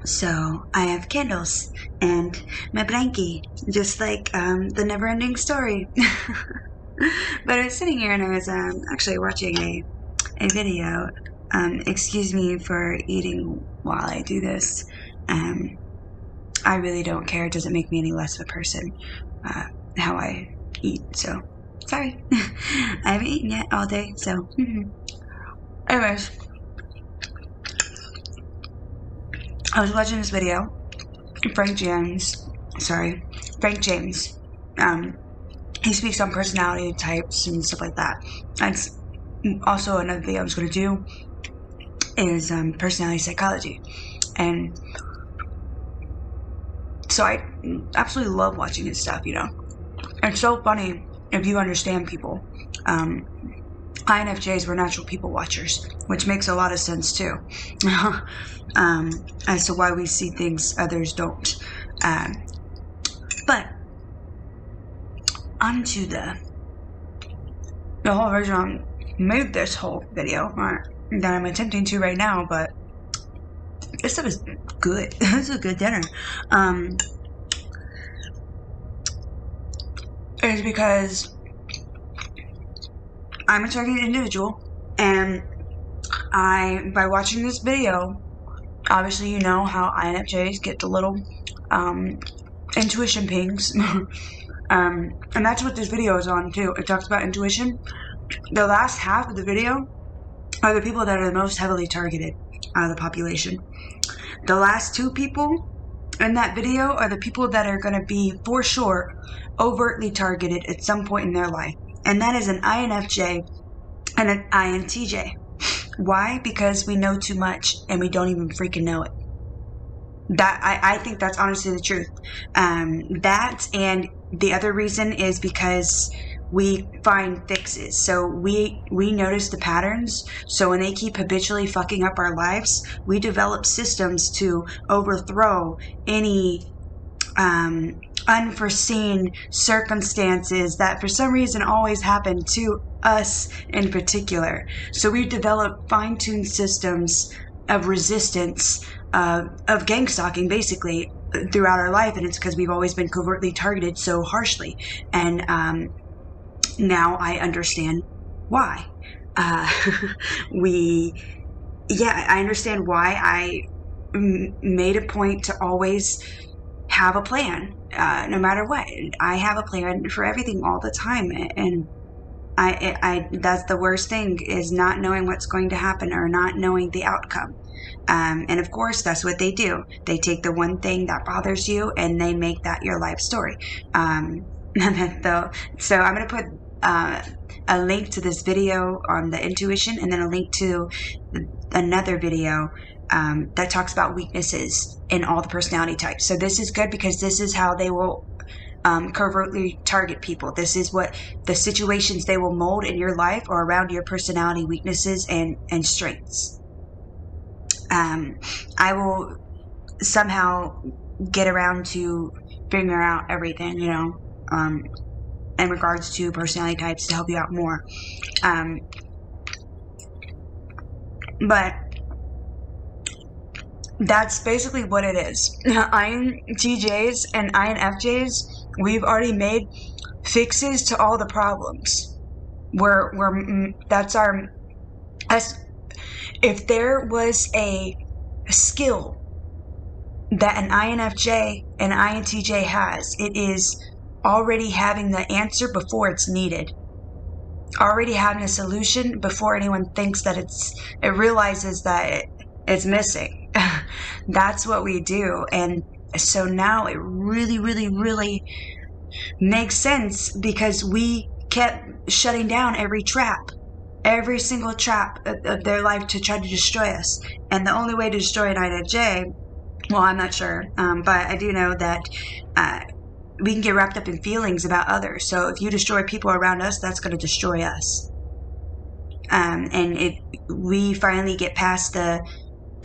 So I have candles and my blankie, just like the never-ending story. But I was sitting here and I was actually watching a video. Excuse me for eating while I do this. I really don't care. It doesn't make me any less of a person how I eat. So, sorry. I haven't eaten yet all day. So, anyways, I was watching this video. Frank James. He speaks on personality types and stuff like that. That's also another video I was going to do is personality psychology. And so I absolutely love watching his stuff, you know. It's so funny if you understand people. INFJs were natural people watchers, which makes a lot of sense too. As to why we see things others don't. But onto the whole reason I made this whole video that I'm attempting to right now, but this stuff is good. This is a good dinner. Is because I'm a targeted individual, and by watching this video, obviously you know how INFJs get the little intuition pings. And that's what this video is on too. It talks about intuition. The last half of the video are the people that are the most heavily targeted out of the population. The last two people in that video are the people that are going to be, for sure, overtly targeted at some point in their life. And that is an INFJ and an INTJ. Why? Because we know too much and we don't even freaking know it. That I think that's honestly the truth. That, and the other reason is because we find fixes. So we notice the patterns. So when they keep habitually fucking up our lives, we develop systems to overthrow any unforeseen circumstances that for some reason always happen to us in particular. So we've developed fine-tuned systems of resistance, of gangstalking, basically, throughout our life, and it's because we've always been covertly targeted so harshly. And now I understand why. I understand why I made a point to always have a plan, no matter what. I have a plan for everything all the time, and I that's the worst thing, is not knowing what's going to happen or not knowing the outcome. And of course, that's what they do. They take the one thing that bothers you and they make that your life story. So I'm going to put a link to this video on the intuition, and then a link to another video that talks about weaknesses in all the personality types. So this is good because this is how they will covertly target people. This is what the situations they will mold in your life or around your personality weaknesses and strengths. I will somehow get around to figuring out everything, in regards to personality types to help you out more. But that's basically what it is. INTJs and INFJs, we've already made fixes to all the problems. If there was a skill that an INFJ and INTJ has, it is already having the answer before it's needed. Already having a solution before anyone thinks that it realizes that it's missing. That's what we do. And so now it really, really, really makes sense, because we kept shutting down every single trap of their life to try to destroy us. And the only way to destroy an INFJ, well, I'm not sure, but I do know that we can get wrapped up in feelings about others. So if you destroy people around us, that's going to destroy us. And we finally get past the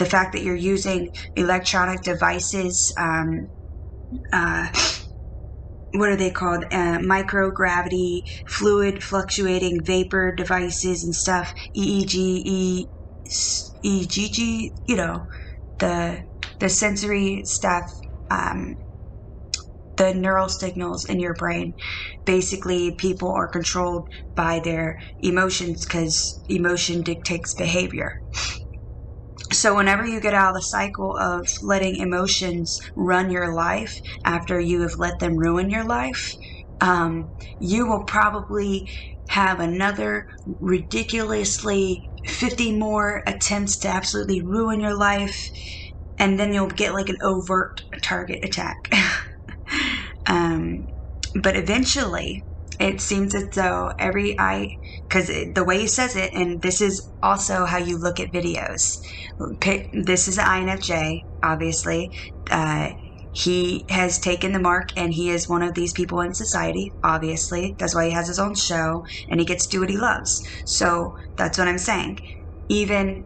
fact that you're using electronic devices, what are they called? Microgravity, fluid fluctuating vapor devices and stuff, EEG, EGG, the sensory stuff, the neural signals in your brain. Basically, people are controlled by their emotions because emotion dictates behavior. So whenever you get out of the cycle of letting emotions run your life after you have let them ruin your life, you will probably have another ridiculously 50 more attempts to absolutely ruin your life, and then you'll get like an overt target attack. But eventually, it seems as though because the way he says it, and this is also how you look at videos. This is an INFJ, obviously. He has taken the mark, and he is one of these people in society, obviously. That's why he has his own show, and he gets to do what he loves. So that's what I'm saying. Even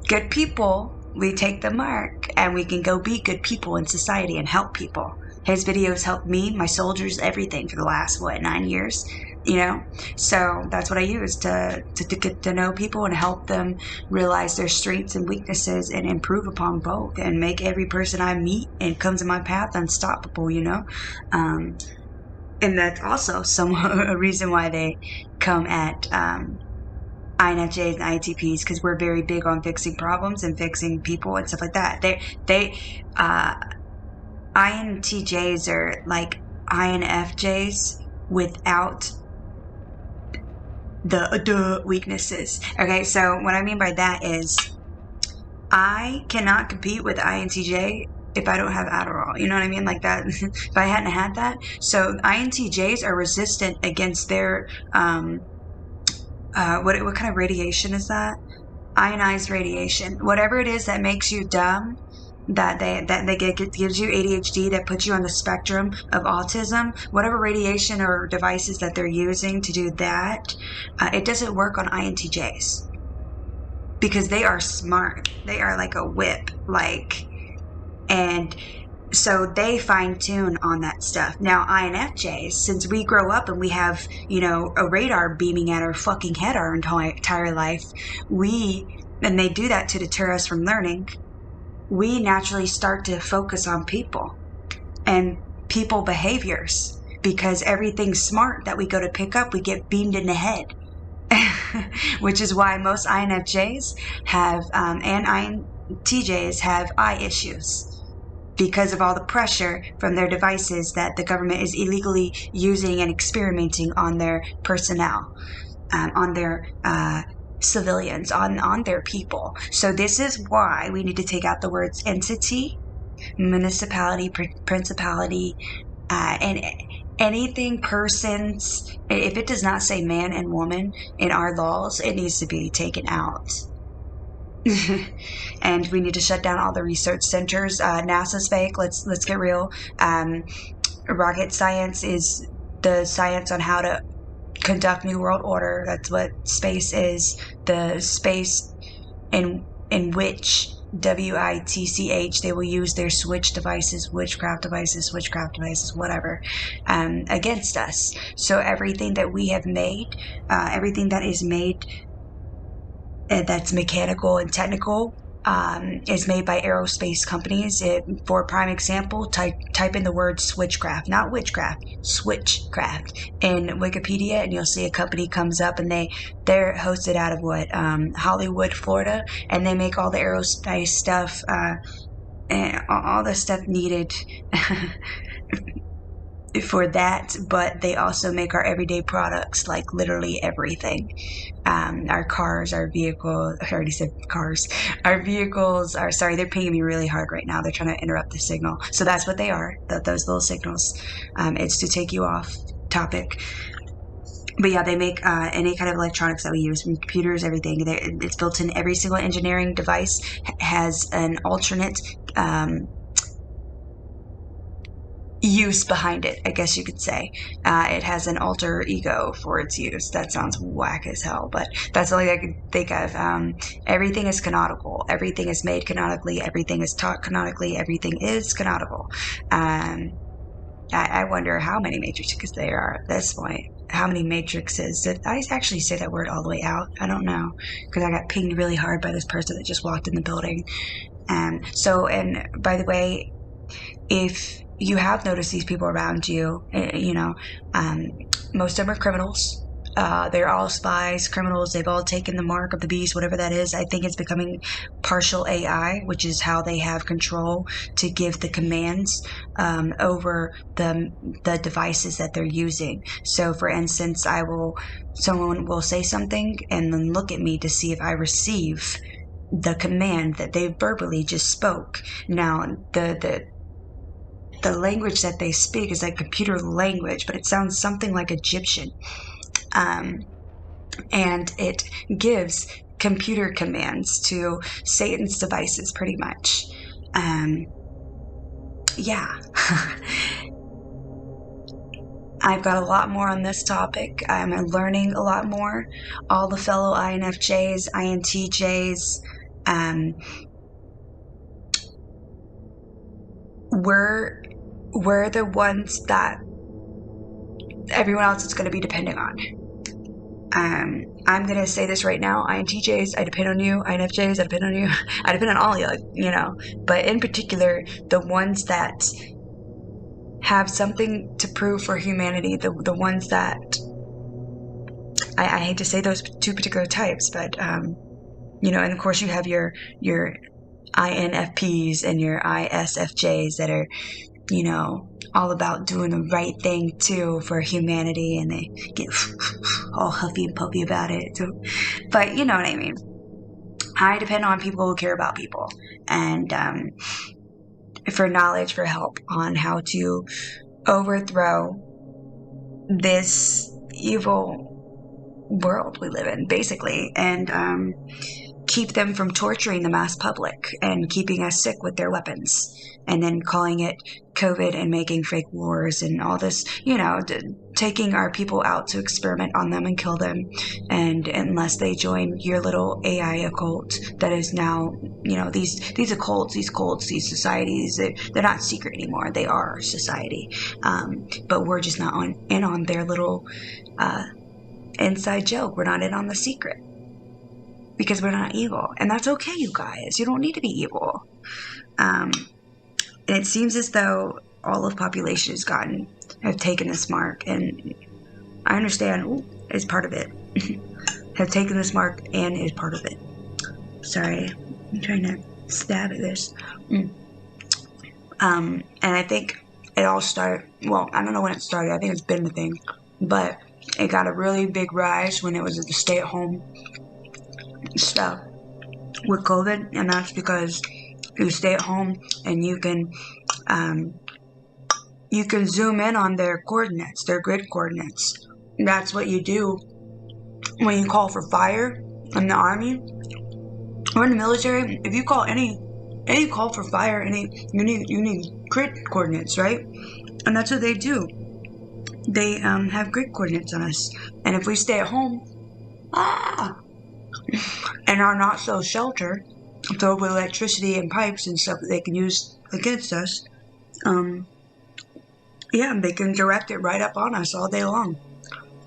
good people, we take the mark, and we can go be good people in society and help people. His videos helped me, my soldiers, everything for the last, 9 years, So that's what I use to get to know people and help them realize their strengths and weaknesses and improve upon both and make every person I meet and comes in my path unstoppable, And that's also a reason why they come at INFJs and INTPs, because we're very big on fixing problems and fixing people and stuff like that. INTJs are like INFJs without the weaknesses. Okay, so what I mean by that is I cannot compete with INTJ if I don't have Adderall. You know what I mean? Like that. If I hadn't had that. So INTJs are resistant against their what kind of radiation is that? Ionized radiation. Whatever it is that makes you dumb, that gives you ADHD, that puts you on the spectrum of autism, whatever radiation or devices that they're using to do that, it doesn't work on INTJs. Because they are smart. They are like a whip. And so they fine tune on that stuff. Now, INFJs, since we grow up and we have, a radar beaming at our fucking head our entire life, and they do that to deter us from learning, we naturally start to focus on people and people behaviors, because everything smart that we go to pick up, we get beamed in the head. Which is why most INFJs have, and INTJs have eye issues, because of all the pressure from their devices that the government is illegally using and experimenting on their personnel, on their civilians, on their people. So this is why we need to take out the words entity, municipality, principality, and anything persons. If it does not say man and woman in our laws, it needs to be taken out. And we need to shut down all the research centers. NASA's fake. Let's get real. Rocket science is the science on how to conduct New World Order. That's what space is. The space in which WITCH, they will use their witchcraft devices, whatever, against us. So everything that we have made, everything that is made that's mechanical and technical, is made by aerospace companies. For prime example, type in the word switchcraft, not witchcraft, switchcraft in Wikipedia, and you'll see a company comes up, and they're hosted out of Hollywood, Florida, and they make all the aerospace stuff, and all the stuff needed for that, but they also make our everyday products, like literally everything. Our cars, our vehicles, I already said cars. Our vehicles are, sorry, they're pinging me really hard right now. They're trying to interrupt the signal. So that's what they are, those little signals. It's to take you off topic. But yeah, they make any kind of electronics that we use, from computers, everything. It's built in every single engineering device, has an alternate use behind it, I guess you could say. It has an alter ego for its use. That sounds whack as hell, but that's all I could think of. Everything is canonical. Everything is made canonically. Everything is taught canonically. Everything is canonical. I wonder how many matrices there are at this point. How many matrices? Did I actually say that word all the way out? I don't know, because I got pinged really hard by this person that just walked in the building. And by the way, if you have noticed these people around you, most of them are criminals. They're all spies, criminals. They've all taken the mark of the beast, whatever that is. I think it's becoming partial AI, which is how they have control to give the commands over the devices that they're using. So, for instance, someone will say something and then look at me to see if I receive the command that they verbally just spoke. Now, the language that they speak is like computer language, but it sounds something like Egyptian. And it gives computer commands to Satan's devices, pretty much. Yeah. I've got a lot more on this topic. I'm learning a lot more. All the fellow INFJs, INTJs, we're the ones that everyone else is going to be depending on. I'm going to say this right now. INTJs, I depend on you. INFJs, I depend on you. I depend on all you, But in particular, the ones that have something to prove for humanity, the ones that... I hate to say those two particular types, but, and of course you have your INFPs and your ISFJs that are you know, all about doing the right thing too for humanity, and they get all huffy and puffy about it. So, but you know what I mean. I depend on people who care about people, and for knowledge, for help on how to overthrow this evil world we live in, basically, and keep them from torturing the mass public and keeping us sick with their weapons, and then calling it COVID and making fake wars and all this, you know, taking our people out to experiment on them and kill them. And unless they join your little AI occult that is now, you know, these occults, these cults, these societies, they're not secret anymore. They are society. But we're just not in on their little inside joke. We're not in on the secret. Because we're not evil. And that's okay, you guys. You don't need to be evil. And it seems as though all of population have taken this mark. And I understand is part of it. Have taken this mark and is part of it. Sorry. I'm trying to stab at this. And I think it all started, well, I don't know when it started. I think it's been the thing. But it got a really big rise when it was the stay-at-home stuff with COVID, and that's because you stay at home and you can zoom in on their coordinates, their grid coordinates. That's what you do when you call for fire in the army or in the military. If you call any call for fire, you need grid coordinates, right? And that's what they do. They have grid coordinates on us, and if we stay at home, and are not so sheltered, filled with electricity and pipes and stuff that they can use against us, yeah, they can direct it right up on us all day long.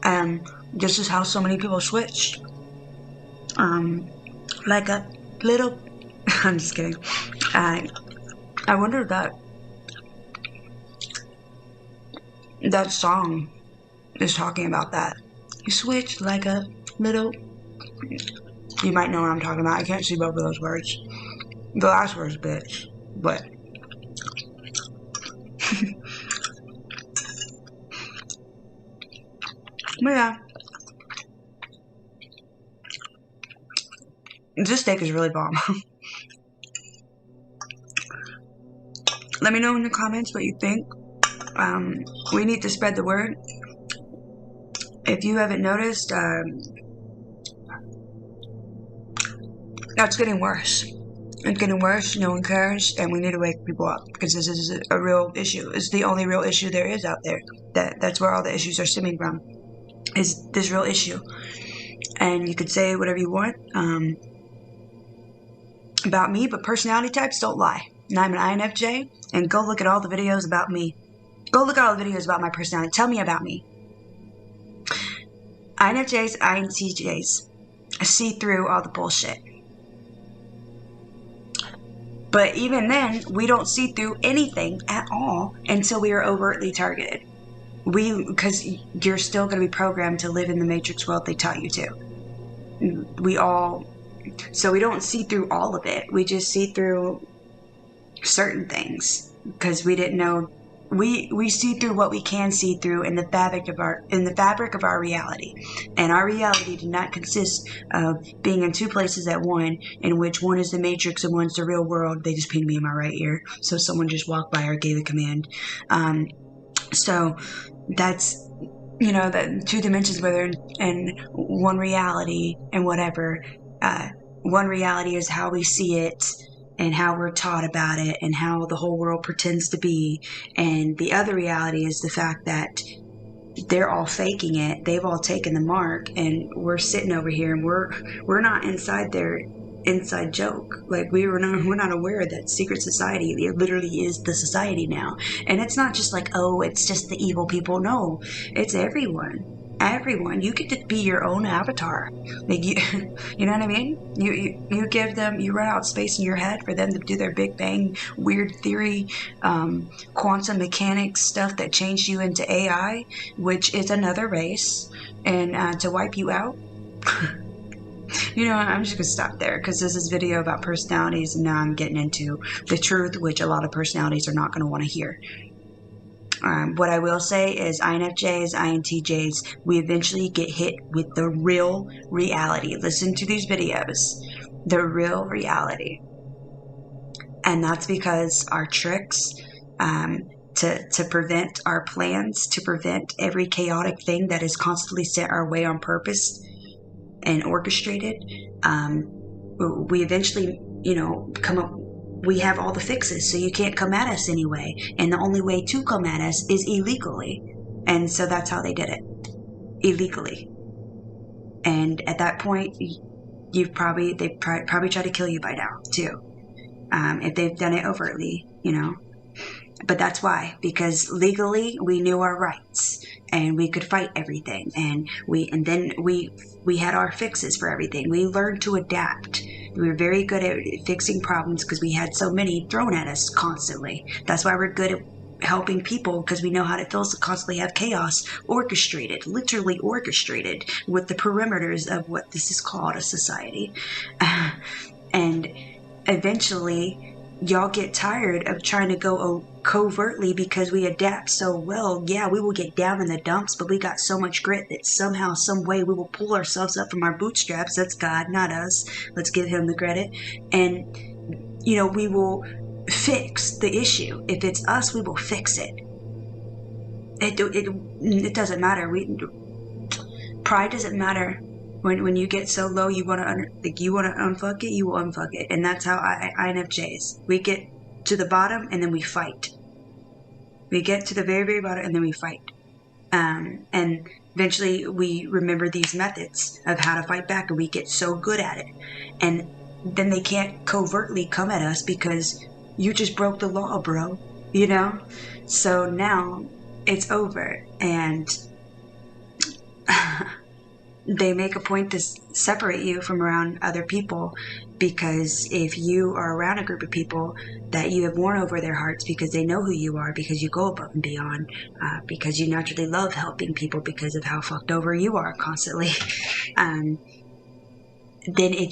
And this is how so many people switched. Like a little... I'm just kidding. I wonder if that song is talking about that. You switch like a little... You might know what I'm talking about. I can't see both of those words. The last word's bitch, but... But yeah. This steak is really bomb. Let me know in the comments what you think. We need to spread the word. If you haven't noticed, it's getting worse. It's getting worse. No one cares, and we need to wake people up because this is a real issue. It's the only real issue there is out there. That's where all the issues are stemming from. Is this real issue? And you could say whatever you want about me, but personality types don't lie. And I'm an INFJ, and go look at all the videos about me. Go look at all the videos about my personality. Tell me about me. INFJs, INTJs see through all the bullshit. But even then, we don't see through anything at all until we are overtly targeted. Because you're still going to be programmed to live in the matrix world they taught you to. So we don't see through all of it. We just see through certain things because we didn't know. We see through what we can see through in the fabric of our reality. And our reality did not consist of being in two places at one, in which one is the matrix and one's the real world. They just pinged me in my right ear, so someone just walked by or gave a command. So that's, the two dimensions where they're in one reality and whatever. One reality is how we see it and how we're taught about it and how the whole world pretends to be. And the other reality is the fact that they're all faking it. They've all taken the mark, and we're sitting over here and we're not inside their inside joke. Like we're not aware that secret society, it literally is the society now. And it's not just like, oh, it's just the evil people. No, it's everyone. You get to be your own avatar. Like you know what I mean? You give them, you run out space in your head for them to do their Big Bang weird theory, quantum mechanics stuff that changed you into AI, which is another race, and to wipe you out. I'm just gonna stop there because this is a video about personalities, and now I'm getting into the truth, which a lot of personalities are not gonna want to hear. What I will say is INFJs, INTJs, we eventually get hit with the real reality. Listen to these videos. The real reality. And that's because our tricks to prevent our plans, to prevent every chaotic thing that is constantly set our way on purpose and orchestrated, we eventually, come up. We have all the fixes, so you can't come at us anyway. And the only way to come at us is illegally. And so that's how they did it. Illegally. And at that point, they probably try to kill you by now, too. If they've done it overtly, But that's why, because legally we knew our rights and we could fight everything, and then we had our fixes for everything. We learned to adapt. We were very good at fixing problems because we had so many thrown at us constantly. That's why we're good at helping people, because we know how it feels to constantly have chaos orchestrated, literally orchestrated with the perimeters of what this is called a society. And eventually y'all get tired of trying to go covertly because we adapt so well. Yeah, we will get down in the dumps, but we got so much grit that somehow, some way, we will pull ourselves up from our bootstraps. That's God, not us. Let's give him the credit. And, we will fix the issue. If it's us, we will fix it. It doesn't matter. Pride doesn't matter. When you get so low, you want to unfuck it, you will unfuck it. And that's how INFJs. We get to the bottom and then we fight. We get to the very, very bottom and then we fight. And eventually we remember these methods of how to fight back, and we get so good at it. And then they can't covertly come at us because you just broke the law, bro. So now it's over, and they make a point to separate you from around other people, because if you are around a group of people that you have won over their hearts because they know who you are, because you go above and beyond, because you naturally love helping people because of how fucked over you are constantly, then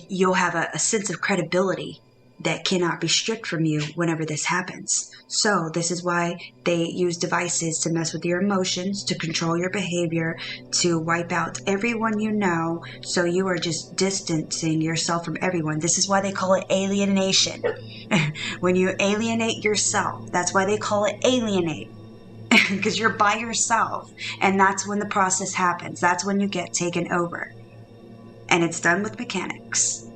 you'll have a sense of credibility that cannot be stripped from you whenever this happens. So this is why they use devices to mess with your emotions, to control your behavior, to wipe out everyone you know, so you are just distancing yourself from everyone. This is why they call it alienation. When you alienate yourself, that's why they call it alienate. Because you're by yourself, and that's when the process happens. That's when you get taken over. And it's done with mechanics.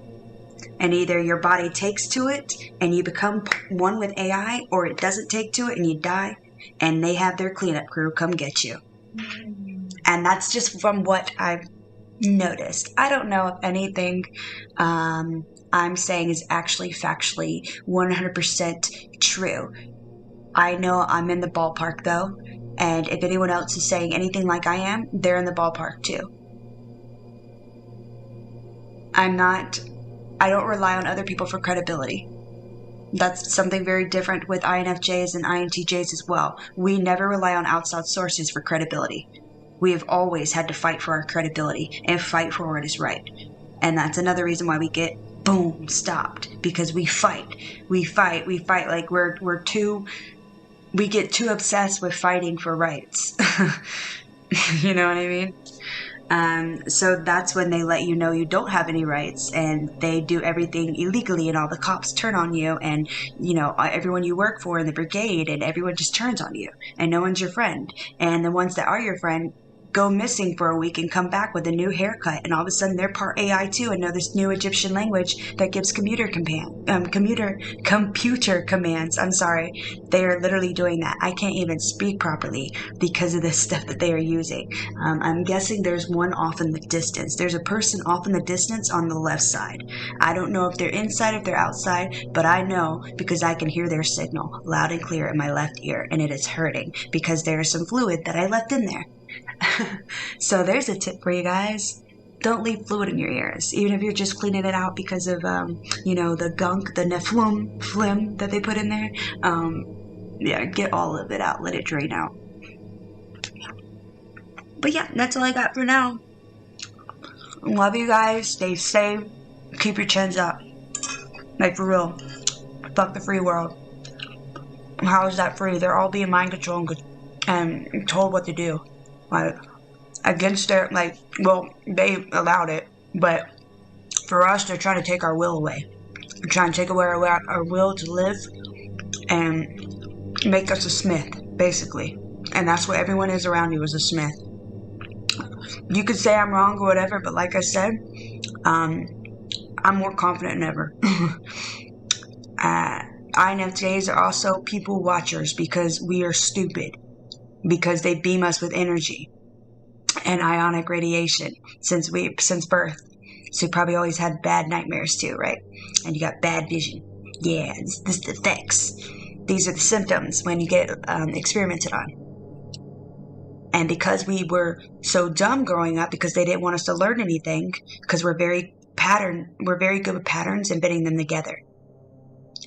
And either your body takes to it and you become one with AI, or it doesn't take to it and you die, and they have their cleanup crew come get you. And that's just from what I've noticed. I don't know if anything I'm saying is actually factually 100% true. I know I'm in the ballpark though, and if anyone else is saying anything like I am, they're in the ballpark too. I don't rely on other people for credibility. That's something very different with INFJs and INTJs as well. We never rely on outside sources for credibility. We have always had to fight for our credibility and fight for what is right. And that's another reason why we get, boom, stopped. Because we fight. We fight like we get too obsessed with fighting for rights. You know what I mean? So that's when they let you know you don't have any rights, and they do everything illegally, and all the cops turn on you, and everyone you work for in the brigade, and everyone just turns on you, and no one's your friend. And the ones that are your friend go missing for a week and come back with a new haircut, and all of a sudden they're part AI too, and know this new Egyptian language that gives computer commands. I'm sorry, they are literally doing that. I can't even speak properly because of this stuff that they are using. I'm guessing there's one off in the distance. There's a person off in the distance on the left side. I don't know if they're inside, if they're outside, but I know because I can hear their signal loud and clear in my left ear, and it is hurting because there is some fluid that I left in there. So there's a tip for you guys. Don't leave fluid in your ears, even if you're just cleaning it out because of the gunk, the phlegm that they put in there. Yeah, get all of it out, let it drain out. But yeah, that's all I got for now. Love you guys, stay safe, keep your chins up, like for real. Fuck the free world. How is that free? They're all being mind controlled and told what to do. Like, against their, like, well, they allowed it, but for us, they're trying to take our will away. They're trying to take away our will to live and make us a smith, basically. And that's what everyone is around you, is a smith. You could say I'm wrong or whatever, but like I said, I'm more confident than ever. INFJs are also people watchers because we are stupid. Because they beam us with energy and ionic radiation since birth. So you probably always had bad nightmares too, right? And you got bad vision. Yeah, this is the effects. These are the symptoms when you get experimented on. And because we were so dumb growing up, because they didn't want us to learn anything, because we're very good with patterns and bitting them together.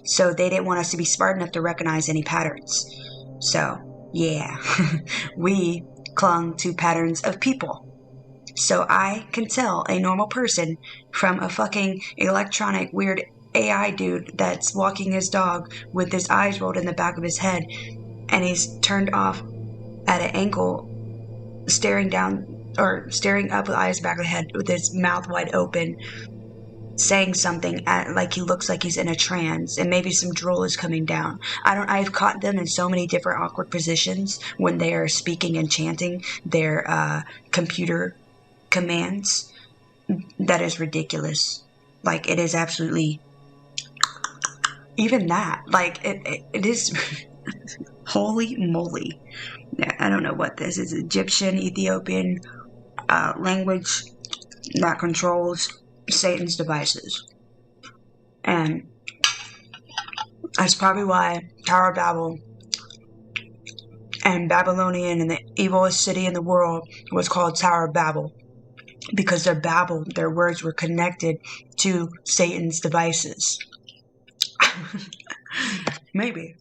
So they didn't want us to be smart enough to recognize any patterns. So, yeah, we clung to patterns of people. So I can tell a normal person from a fucking electronic weird AI dude that's walking his dog with his eyes rolled in the back of his head and he's turned off at an angle, staring down or staring up with eyes back of the head with his mouth wide open, saying something like he looks like he's in a trance and maybe some drool is coming down. I've caught them in so many different awkward positions when they are speaking and chanting their computer commands. That is ridiculous. Like, it is absolutely, even that, like, it is holy moly. I don't know what this is. Egyptian, Ethiopian language that controls Satan's devices. And that's probably why Tower of Babel and Babylonian and the evilest city in the world was called Tower of Babel. Because their words were connected to Satan's devices. Maybe.